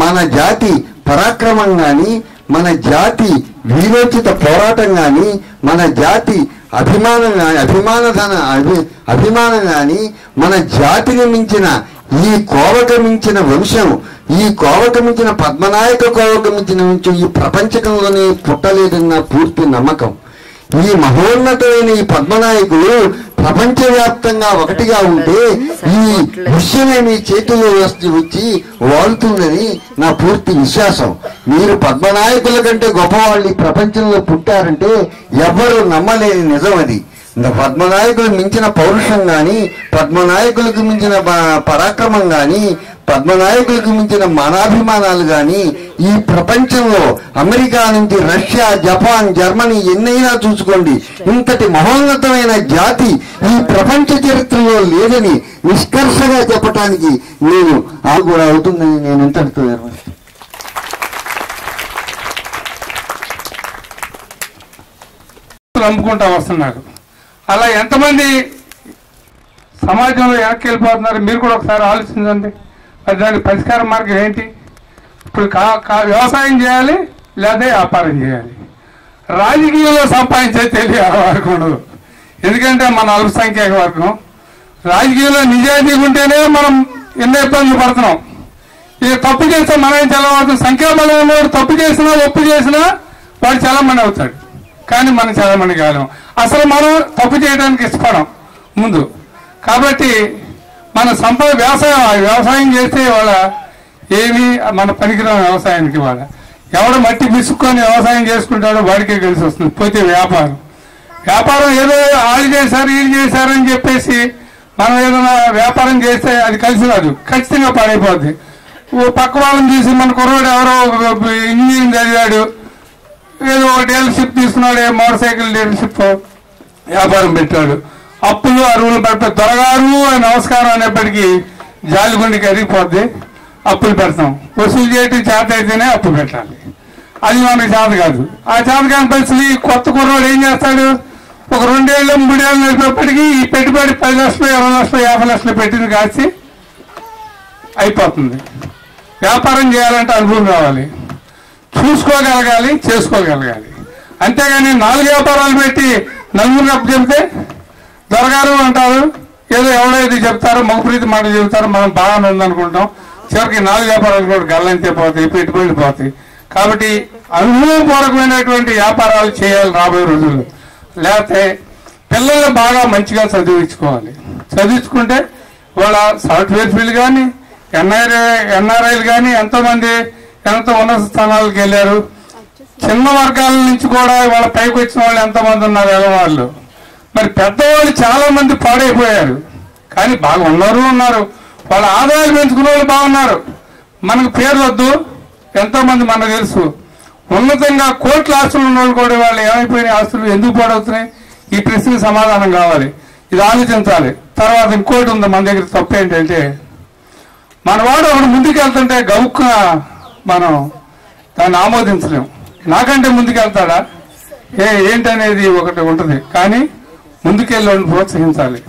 మన జాతి పరాక్రమం గాని, మన జాతి వీరోచిత పోరాటం గాని, మన జాతి అభిమానం గాని, మన జాతిని మించిన ఈ కోవకు మించిన వంశం, ఈ కోవకు మించిన పద్మనాయక కోవకు మించిన వంశం ఈ ప్రపంచకంలోనే పుట్టలేదన్న పూర్తి నమ్మకం. ఈ మహోన్నతమైన ఈ పద్మనాయకులు ప్రపంచవ్యాప్తంగా ఒకటిగా ఉంటే ఈ విషయమే మీ చేతుల్లో వచ్చి వాడుతుందని నా పూర్తి విశ్వాసం. మీరు పద్మనాయకుల కంటే గొప్పవాళ్ళు ఈ ప్రపంచంలో పుట్టారంటే ఎవరు నమ్మలేని నిజం అది. పద్మనాయకులు మించిన పౌరుషం గాని, పద్మనాయకులకు మించిన పరాక్రమం గాని, పద్మనాయకులకు మించిన మానాభిమానాలు గాని ఈ ప్రపంచంలో అమెరికా నుంచి రష్యా, జపాన్, జర్మనీ ఎన్నైనా చూసుకోండి, ఇంతటి మహోన్నతమైన జాతి ఈ ప్రపంచ చరిత్రలో లేదని నిష్కర్షగా చెప్పటానికి నేను కూడా అవుతుందని నేను ఇంతటితో అమ్ముకుంటా వస్తున్నారు. అలా ఎంతమంది సమాజంలో వెనక్కి వెళ్ళిపోతున్నారు మీరు కూడా ఒకసారి ఆలోచించండి. దానికి పరిష్కార మార్గం ఏంటి? ఇప్పుడు వ్యవసాయం చేయాలి, లేదా వ్యాపారం చేయాలి. రాజకీయంలో సంపాదించే తెలియవర్గం ఉండదు. ఎందుకంటే మన అల్పసంఖ్యాక వర్గం రాజకీయంలో నిజాయితీగా ఉంటేనే మనం ఎన్నో ఇబ్బందులు పడుతున్నాం. ఇక తప్పు చేస్తే మనం చల్లబడుతుంది. సంఖ్యాబలం ఉన్నవాడు తప్పు చేసినా ఒప్పు చేసినా వాడు చల్లమని అవుతాడు, కానీ మనం చల్లమని కాలేం. అసలు మనం తప్పు చేయడానికి ఇష్టపడం ముందు. కాబట్టి మన వ్యవసాయం చేస్తే వాళ్ళ ఏమి మన పనికిరాని వ్యవసాయానికి వాళ్ళ ఎవడు మట్టి విసుక్కొని వ్యవసాయం చేసుకుంటాడో వాడికే కలిసి వస్తుంది. పోతే వ్యాపారం ఏదో వాళ్ళు చేశారు వీళ్ళు చేశారని చెప్పేసి మనం ఏదైనా వ్యాపారం చేస్తే అది కలిసి రాదు, ఖచ్చితంగా పాడైపోద్ది. పక్క వాళ్ళని చూసి మన కుర్రాడు ఎవరో ఇంజనీరింగ్ చదివాడు, ఏదో ఒక డీలర్షిప్ తీసుకున్నాడు, మోటార్ సైకిల్ డీలర్షిప్ వ్యాపారం పెట్టాడు, అప్పులు అరువులు పెడతారు. దొరగారు నమస్కారం అనేప్పటికీ జాలిగుండికి అరిగిపోద్ది. అప్పులు పెడతాం, వసూలు చేయటం చేత అయితేనే అప్పు పెట్టాలి. అది మనకి చేత కాదు. ఆ చేత కాని పరిస్థితి కొత్త కుర్రాడు ఏం చేస్తాడు? ఒక 2 ఏళ్ళు 3 ఏళ్ళు నడిపేప్పటికీ ఈ పెట్టుబడి 10 లక్షలు 20 లక్షలు 50 లక్షలు పెట్టింది కాసి అయిపోతుంది. వ్యాపారం చేయాలంటే అనుభవం కావాలి, చూసుకోగలగాలి, చేసుకోగలగాలి. అంతేగాని 4 వ్యాపారాలు పెట్టి నలుగురు అప్పు చెబితే దొరగారు అంటారు, ఏదో ఎవడైతే చెప్తారో మగప్రీతి మాట చెబుతారో మనం బాగానే ఉందనుకుంటాం. చివరికి 4 వ్యాపారాలు కూడా గల్లంతే పోతాయి, పెట్టుబడులు పోతాయి. కాబట్టి అనుభవపూర్వకమైనటువంటి వ్యాపారాలు చేయాలి రాబోయే రోజుల్లో. లేకపోతే పిల్లల్ని బాగా మంచిగా చదివించుకోవాలి. చదివించుకుంటే వాళ్ళ సాఫ్ట్వేర్ ఫీల్డ్ కానీ ఎన్ఆర్ఐలు కానీ ఎంతోమంది ఎంతో ఉన్నత స్థానాలకు వెళ్ళారు. చిన్న వర్గాల నుంచి కూడా వాళ్ళ పైకి వచ్చిన వాళ్ళు ఎంతమంది ఉన్నారు ఎగవాళ్ళు. మరి పెద్దవాళ్ళు చాలా మంది పాడైపోయారు, కానీ బాగా ఉన్నారు. వాళ్ళ ఆదాయాలు పెంచుకునే వాళ్ళు బాగున్నారు. మనకు పేరు వద్దు, ఎంతో మంది మనకు తెలుసు. ఉన్నతంగా కోట్ల ఆస్తులు ఉన్న వాళ్ళు కూడా వాళ్ళు ఏమైపోయిన ఆస్తులు ఎందుకు పాడవుతున్నాయి? ఈ ప్రశ్నకు సమాధానం కావాలి. ఇది ఆలోచించాలి. తర్వాత ఇంకోటి ఉంది మన దగ్గర తప్పు ఏంటంటే, మన వాడు ఒకడు ముందుకెళ్తుంటే గౌక్కున మనం దాన్ని ఆమోదించలేము. నాకంటే ముందుకెళ్తాడా ఏంటనేది ఒకటి ఉంటుంది. కానీ ముందుకెళ్ళి ప్రోత్సహించాలి.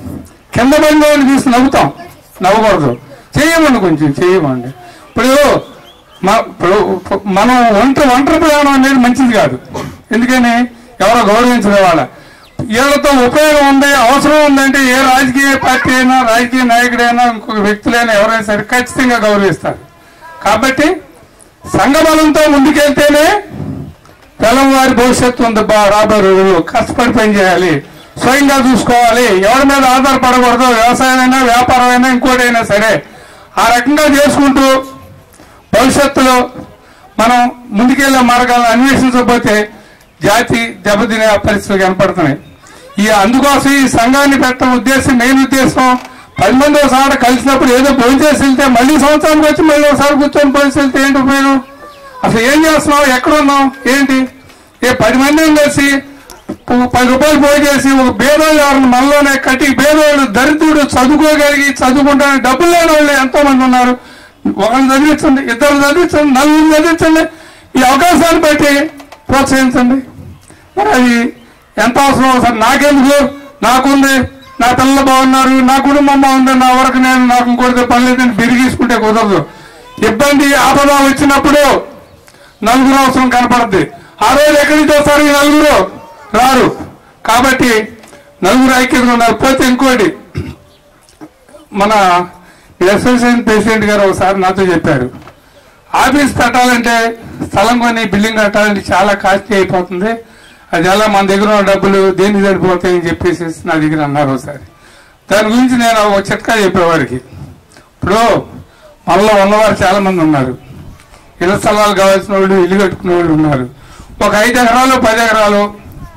కింద పడిన వాళ్ళని తీసి నవ్వుతాం, నవ్వకూడదు. చేయమండి, కొంచెం చేయమండి. ఇప్పుడు మనం ఒంటరి ప్రయాణం అనేది మంచిది కాదు. ఎందుకని ఎవరో గౌరవించే వాళ్ళ వీళ్ళతో ఉపయోగం ఉంది, అవసరం ఉందంటే ఏ రాజకీయ పార్టీ అయినా, రాజకీయ నాయకుడైనా, ఇంకొక వ్యక్తులైనా ఎవరైనా సరే ఖచ్చితంగా గౌరవిస్తారు. కాబట్టి సంఘబలంతో ముందుకెళ్తేనే తెలంగాణ భవిష్యత్తు ఉంది. రాబోయే రోజుల్లో కష్టపడి పని చేయాలి, స్వయంగా చూసుకోవాలి, ఎవరి మీద ఆధారపడకూడదు. వ్యవసాయమైనా, వ్యాపారమైనా, ఇంకోటైనా సరే ఆ రకంగా చేసుకుంటూ భవిష్యత్తులో మనం ముందుకెళ్లే మార్గాలను అన్వేషించకపోతే జాతి దెబ్బతినే పరిస్థితులు కనపడుతున్నాయి. అందుకోసం ఈ సంఘాన్ని పెట్టడం మెయిన్ ఉద్దేశం 10 మంది ఒకసారి కలిసినప్పుడు ఏదో భోంచేసి వెళ్తే మళ్ళీ సంవత్సరానికి వచ్చి మళ్ళీ ఒకసారి కూర్చొని భోంచేసి వెళ్తే ఏంటి ఉపయోగం? అసలు ఏం చేస్తున్నావు, ఎక్కడున్నావు, ఏంటి? 10 మందిని కలిసి 10 రూపాయలు పోయి చేసి ఒక పేదోళ్ళు ఎవరిని మనలోనే కట్టి, పేదోళ్ళు దరిద్రుడు చదువుకుంటానికి డబ్బులు లేని వాళ్ళు ఎంతో మంది ఉన్నారు. ఒకరిని చదివించండి, 2 చదివించండి, 4 చదివించండి. ఈ అవకాశాన్ని బట్టి ప్రోత్సహించండి. మరి అది ఎంత అవసరం? సార్ నాకెందుకు, నాకుంది, నా పిల్లలు బాగున్నారు, నా కుటుంబం బాగుంది, నా వరకు నాకు ఇంకోటితో పని లేదని బిరిగీసుకుంటే కుదరదు. ఇబ్బంది ఆపద వచ్చినప్పుడు నలుగురు అవసరం కనపడుద్ది. ఆ రోజు ఎక్కడి నుంచి వస్తారు? ఈ నలుగురు రారు. కాబట్టి నలుగురు ఐక్యంగా ఉన్నారు. పోతే ఇంకోటి, మన అసోసియేషన్ ప్రెసిడెంట్ గారు ఒకసారి నాతో చెప్పారు, ఆఫీస్ పెట్టాలంటే స్థలం కొని బిల్డింగ్ కట్టాలంటే చాలా కాస్ట్లీ అయిపోతుంది, అది ఎలా మన దగ్గర ఉన్న డబ్బులు దేనికి సరిపోతాయని చెప్పేసి నా దగ్గర అన్నారు ఒకసారి. దాని గురించి నేను ఒక చిట్కా చెప్పేవారికి. ఇప్పుడు మనలో ఉన్నవారు చాలా మంది ఉన్నారు, ఇళ్ల స్థలాలు కావాల్సిన వాళ్ళు, ఇల్లు కట్టుకునే వాళ్ళు ఉన్నారు. ఒక 5 ఎకరాలు 10 ఎకరాలు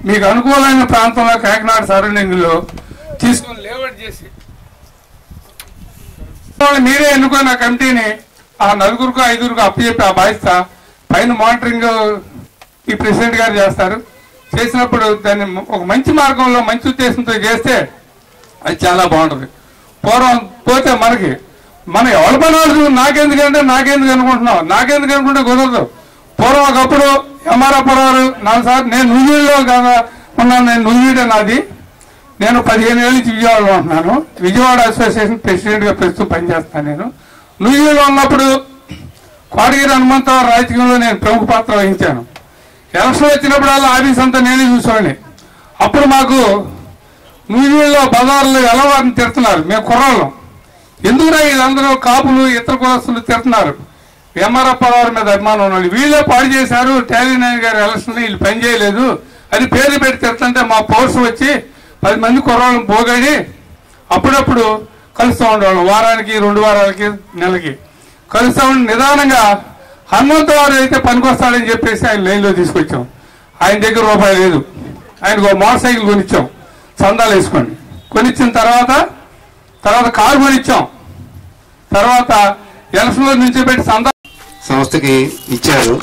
మీకు అనుకూలమైన ప్రాంతంలో కాకినాడ సరౌండింగ్ లో తీసుకొని లేఅవుట్ చేసి మీరే ఎన్నుకున్న కమిటీని ఆ 4 5 అప్పచెప్పి ఆ బాధ్యత పైన మానిటరింగ్ ఈ ప్రెసిడెంట్ గారు చేస్తారు. చేసినప్పుడు దాన్ని ఒక మంచి మార్గంలో మంచి ఉద్దేశంతో చేస్తే అది చాలా బాగుంటుంది. పూర్వం పోతే మనం ఎవరి పనులు నాకెందుకు అనుకుంటున్నాం, నాకెందుకు అనుకుంటే కుదరదు. పూర్వం ఒకప్పుడు ఎంఆర్ఆర్ 4 సార్లు నేను నూజివీడులో ఉన్నాను. నేను నూజివీడే నాది. నేను 15 ఏళ్ళ నుంచి విజయవాడలో ఉంటున్నాను. విజయవాడ అసోసియేషన్ ప్రెసిడెంట్ గా ప్రస్తుతం పనిచేస్తాను. నేను నూజివీడులో ఉన్నప్పుడు కోటగిరి హనుమంతరావు రాజకీయంలో నేను ప్రముఖ పాత్ర వహించాను. ఎలక్షన్ వచ్చినప్పుడల్లా ఆఫీస్ అంతా నేనే చూసేవాడిని. అప్పుడు మాకు నూజివీడులో బజార్లో ఎలా వారిని తిడుతున్నారు. మేము కుర్రాళ్ళం, ఎందుకురా వీళ్ళందరూ కాపులు ఇతర కులస్తులు తిడుతున్నారు. ఎంఆర్ఆర్ మీద అభిమానం ఉన్నాడు, వీళ్ళే పాడు చేశారు, టాలీనాయన్ గారి ఎలక్షన్ వీళ్ళు పని చేయలేదు అది పేరు పెట్టి తిడుతుంటే మా పౌరుషం వచ్చి 10 మంది కుర్రాళ్ళని పోగడి అప్పుడప్పుడు కలుస్తూ ఉండేవాళ్ళం. వారానికి 2 వారాలకి నెలకి కలుస్తూ ఉండి నిదానంగా హనుమంతరావు అయితే పనికొస్తాడని చెప్పేసి ఆయన లైన్లో తీసుకొచ్చాం. ఆయన దగ్గర రూపాయి లేదు, ఆయనకు ఒక మోటార్ సైకిల్ కొనిచ్చాం, చందాలు వేసుకోండి. కొనిచ్చిన తర్వాత కారు కొనిచ్చాం. తర్వాత ఎలక్షన్లో నుంచి పెట్టి సంస్థకి ఇచ్చారు.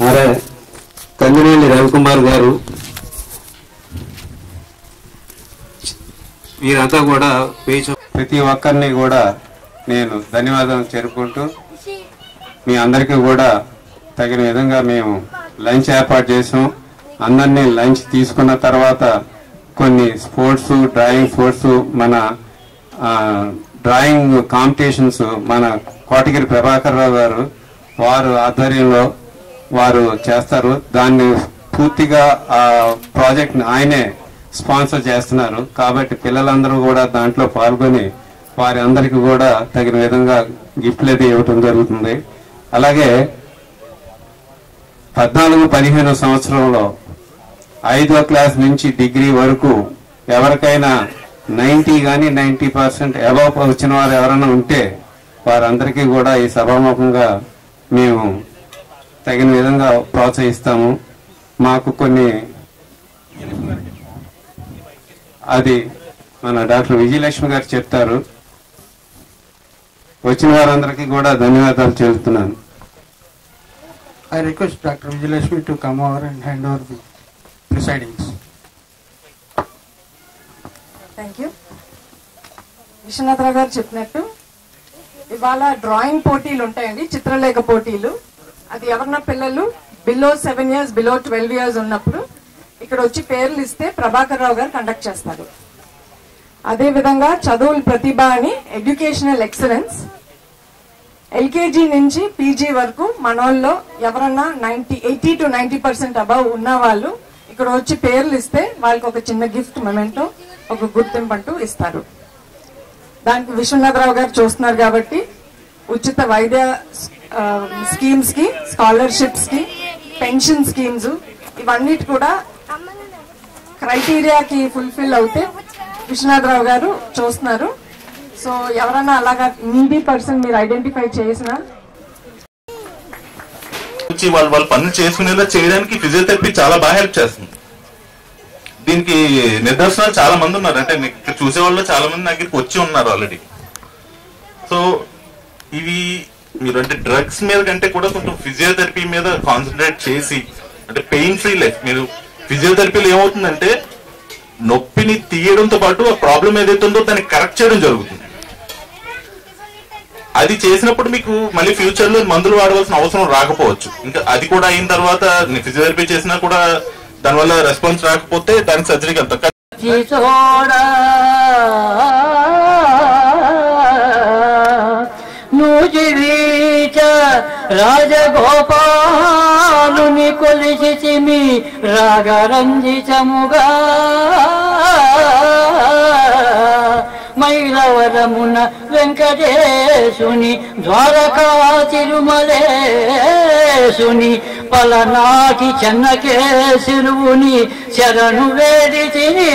అరే కందినేని రవికుమార్ గారు వీరంతా కూడా ప్రతి ఒక్కరిని కూడా నేను ధన్యవాదాలు చేరుకుంటూ మీ అందరికీ కూడా తగిన విధంగా మేము లంచ్ ఏర్పాటు చేసాం. అందరినీ లంచ్ తీసుకున్న తర్వాత కొన్ని స్పోర్ట్స్, డ్రాయింగ్ స్పోర్ట్స్, మన డ్రాయింగ్ కాంపిటీషన్స్ మన కోటగిరి ప్రభాకర్ రావు గారు వారు ఆధ్వర్యంలో వారు చేస్తారు. దాన్ని పూర్తిగా ఆ ప్రాజెక్ట్ ఆయనే స్పాన్సర్ చేస్తున్నారు. కాబట్టి పిల్లలందరూ కూడా దాంట్లో పాల్గొని వారి అందరికీ కూడా తగిన విధంగా గిఫ్ట్లు అది ఇవ్వటం జరుగుతుంది. అలాగే 14-15 సంవత్సరంలో 5వ క్లాస్ నుంచి డిగ్రీ వరకు ఎవరికైనా 90 కానీ 90% అబవ్ వచ్చిన వారు ఎవరైనా ఉంటే వారందరికీ కూడా ఈ సభాముఖంగా మేము తగిన విధంగా ప్రోత్సహిస్తాము. మాకు కొన్ని అది మన డాక్టర్ విజయలక్ష్మి గారు చెప్తారు. వచ్చిన వారందరికీ కూడా ధన్యవాదాలు చెబుతున్నాను. I request Dr. Vijayalakshmi to come over and hand over the proceedings. Thank you. Viswanatha Rao గారు చెప్పినట్టు ఇవాళ డ్రాయింగ్ పోటీలు ఉంటాయండి, చిత్రలేఖ పోటీలు. అది ఎవరన్నా పిల్లలు బిలో 7 years, బిలో 12 years ఉన్నప్పుడు ఇక్కడ వచ్చి పేర్లు ఇస్తే ప్రభాకర్ రావు గారు కండక్ట్ చేస్తారు. అదే విధంగా చదువుల ప్రతిభ అని ఎడ్యుకేషనల్ ఎక్సలెన్స్ ఎల్కేజీ నుంచి పీజీ వరకు మనోళ్ళలో ఎవరన్నా 80 to 90% అబవ్ ఉన్న వాళ్ళు ఇక్కడ వచ్చి పేర్లు ఇస్తే వాళ్ళకి ఒక చిన్న గిఫ్ట్ మొమెంటో, ఒక గుర్తింపు అంటూ ఇస్తారు. దానికి విశ్వనాథరావు గారు చూస్తున్నారు కాబట్టి ఉచిత వైద్య స్కీమ్స్ కి, స్కాలర్షిప్స్ కి, పెన్షన్ స్కీమ్స్ ఇవన్నిటి కూడా క్రైటీరియాకి ఫుల్ఫిల్ అవుతే విశ్వనాథరావు గారు చూస్తున్నారు. సో ఎవరన్నా అలాగా నీడీ పర్సన్ మీరు ఐడెంటిఫై చేసిన వాళ్ళు పనులు చేసుకునేలా చేయడానికి ఫిజియోథెరపీ చాలా బాగా హెల్ప్ చేస్తుంది. దీనికి నిదర్శనాలు చాలా మంది ఉన్నారు. అంటే ఇక్కడ చూసే వాళ్ళు చాలా మంది దగ్గరికి వచ్చి ఉన్నారు ఆల్రెడీ. సో ఇవి మీరు అంటే డ్రగ్స్ మీద కంటే కూడా కొంచెం ఫిజియోథెరపీ మీద కాన్సన్ట్రేట్ చేసి అంటే పెయిన్ ఫ్రీ లైఫ్. మీరు ఫిజియోథెరపీలో ఏమవుతుందంటే నొప్పిని తీయడంతో పాటు ఆ ప్రాబ్లం ఏదైతే ఉందో దాన్ని కరెక్ట్ చేయడం జరుగుతుంది. అది చేసినప్పుడు మీకు మళ్ళీ ఫ్యూచర్ లో మందులు వాడవలసిన అవసరం రాకపోవచ్చు. ఇంకా అది కూడా అయిన తర్వాత ఫిజియోథెరపీ చేసినా కూడా దానివల్ల రెస్పాన్స్ రాకపోతే దానికి సర్జరీకి వెళ్తాం. రాజగోపాలుని కొలిచిమి రాగరంజితముగా మైలవరమున వెంకటేశుని ద్వారకా తిరుమలేశుని పలనాటి చెన్నకేశుని శరణు వేడితిని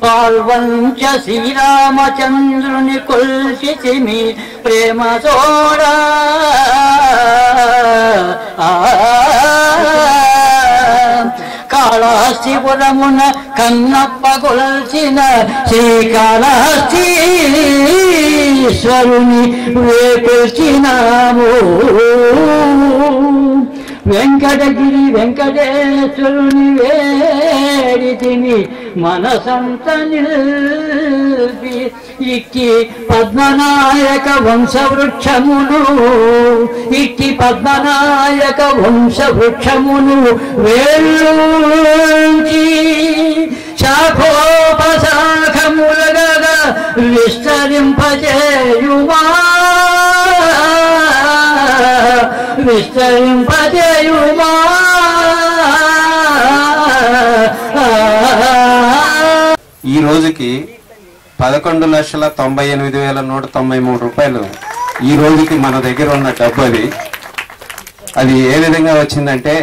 పాల్వంచ శ్రీరామచంద్రుని కొల్చితిమి ప్రేమ తోడా కాళహస్తిపురమున కన్నప్ప కొల్చిన శ్రీకాళహస్తీశ్వరుని వేపిల్చినాము వెంకటగిరి వెంకటేశ్వరుని వేడితిని మనసంత నిల్పి ఇట్టి పద్మనాయక వంశవృక్షమును ఇట్టి పద్మనాయక వంశవృక్షమును వేళ్ళూంచి శాఖోపశాఖములగా విస్తరింపజేయుమా విస్తరింపజేయుమా ఈ రోజుకి 11,98,193 రూపాయలు ఈ రోజుకి మన దగ్గర ఉన్న డబ్బు. అది ఏ విధంగా వచ్చిందంటే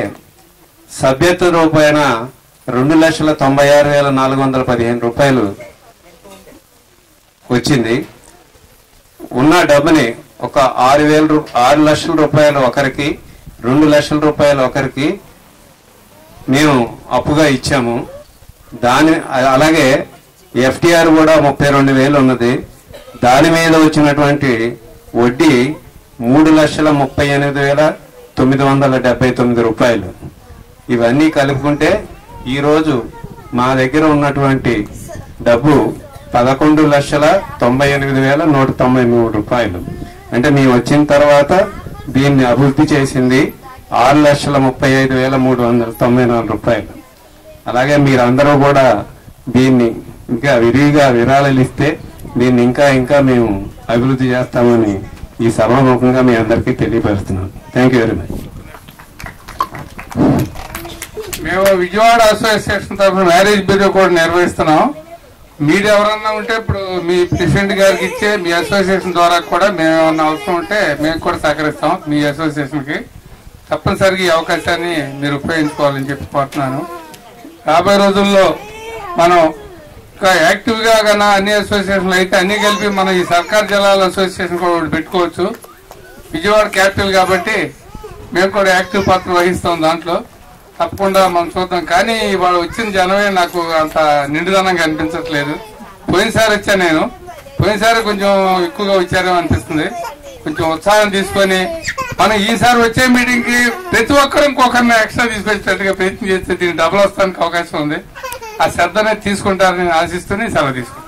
సభ్యత్వ రూపాయన 2,96,415 రూపాయలు వచ్చింది. ఉన్న డబ్బుని ఒక 6 లక్షల రూపాయలు ఒకరికి, 2 లక్షల రూపాయలు ఒకరికి మేము అప్పుగా ఇచ్చాము. అలాగే ఎఫ్టిఆర్ కూడా 32,000 ఉన్నది. దాని మీద వచ్చినటువంటి వడ్డీ 3,38,979 రూపాయలు. ఇవన్నీ కలుపుకుంటే ఈరోజు మా దగ్గర ఉన్నటువంటి డబ్బు 11,98,193 రూపాయలు. అంటే మేము వచ్చిన తర్వాత దీన్ని అభివృద్ధి చేసింది 6,35,394 రూపాయలు. అలాగే మీరందరూ కూడా దీన్ని ఇంకా విరివిగా విరాళాలు ఇస్తే దీన్ని ఇంకా ఇంకా మేము అభివృద్ధి చేస్తామని ఈ సభాముఖంగా మీ అందరికీ తెలియపరుస్తున్నాం. Thank you very much. మేము విజయవాడ అసోసియేషన్ తరఫున మ్యారేజ్ బ్యూరో కూడా నిర్వహిస్తున్నాం. మీరు ఎవరన్నా ఉంటే ఇప్పుడు మీ ప్రెసిడెంట్ గారికి ఇచ్చే మీ అసోసియేషన్ ద్వారా కూడా మేము ఏమన్నా అవసరం ఉంటే మేము కూడా సహకరిస్తాం. మీ అసోసియేషన్కి తప్పనిసరిగా ఈ అవకాశాన్ని మీరు ఉపయోగించుకోవాలని చెప్పి కోరుతున్నాను. రాబోయే రోజుల్లో మనం ఇంకా యాక్టివ్గా కన్నా అన్ని అసోసియేషన్లు అయితే అన్ని కలిపి మనం ఈ సర్కార్ జలాల అసోసియేషన్ కూడా ఒకటి పెట్టుకోవచ్చు. విజయవాడ క్యాపిటల్ కాబట్టి మేము కూడా యాక్టివ్ పాత్ర వహిస్తాం దాంట్లో. తప్పకుండా మనం చూద్దాం. కానీ వాళ్ళు వచ్చిన జనమే నాకు అంత నిండుదనంగా అనిపించట్లేదు. పోయినసారి వచ్చా నేను, పోయినసారి కొంచెం ఎక్కువగా వచ్చారేమో అనిపిస్తుంది. కొంచెం ఉత్సాహం తీసుకొని మనం ఈసారి వచ్చే మీటింగ్ కి ప్రతి ఒక్కరు ఇంకొకరిని ఎక్స్ట్రా తీసుకొచ్చేటట్టుగా ప్రయత్నం చేస్తే దీన్ని డబుల్ వస్తానికి అవకాశం ఉంది. ఆ శ్రద్ధనే తీసుకుంటారని ఆశిస్తూనే సెలవు తీసుకుంటాను.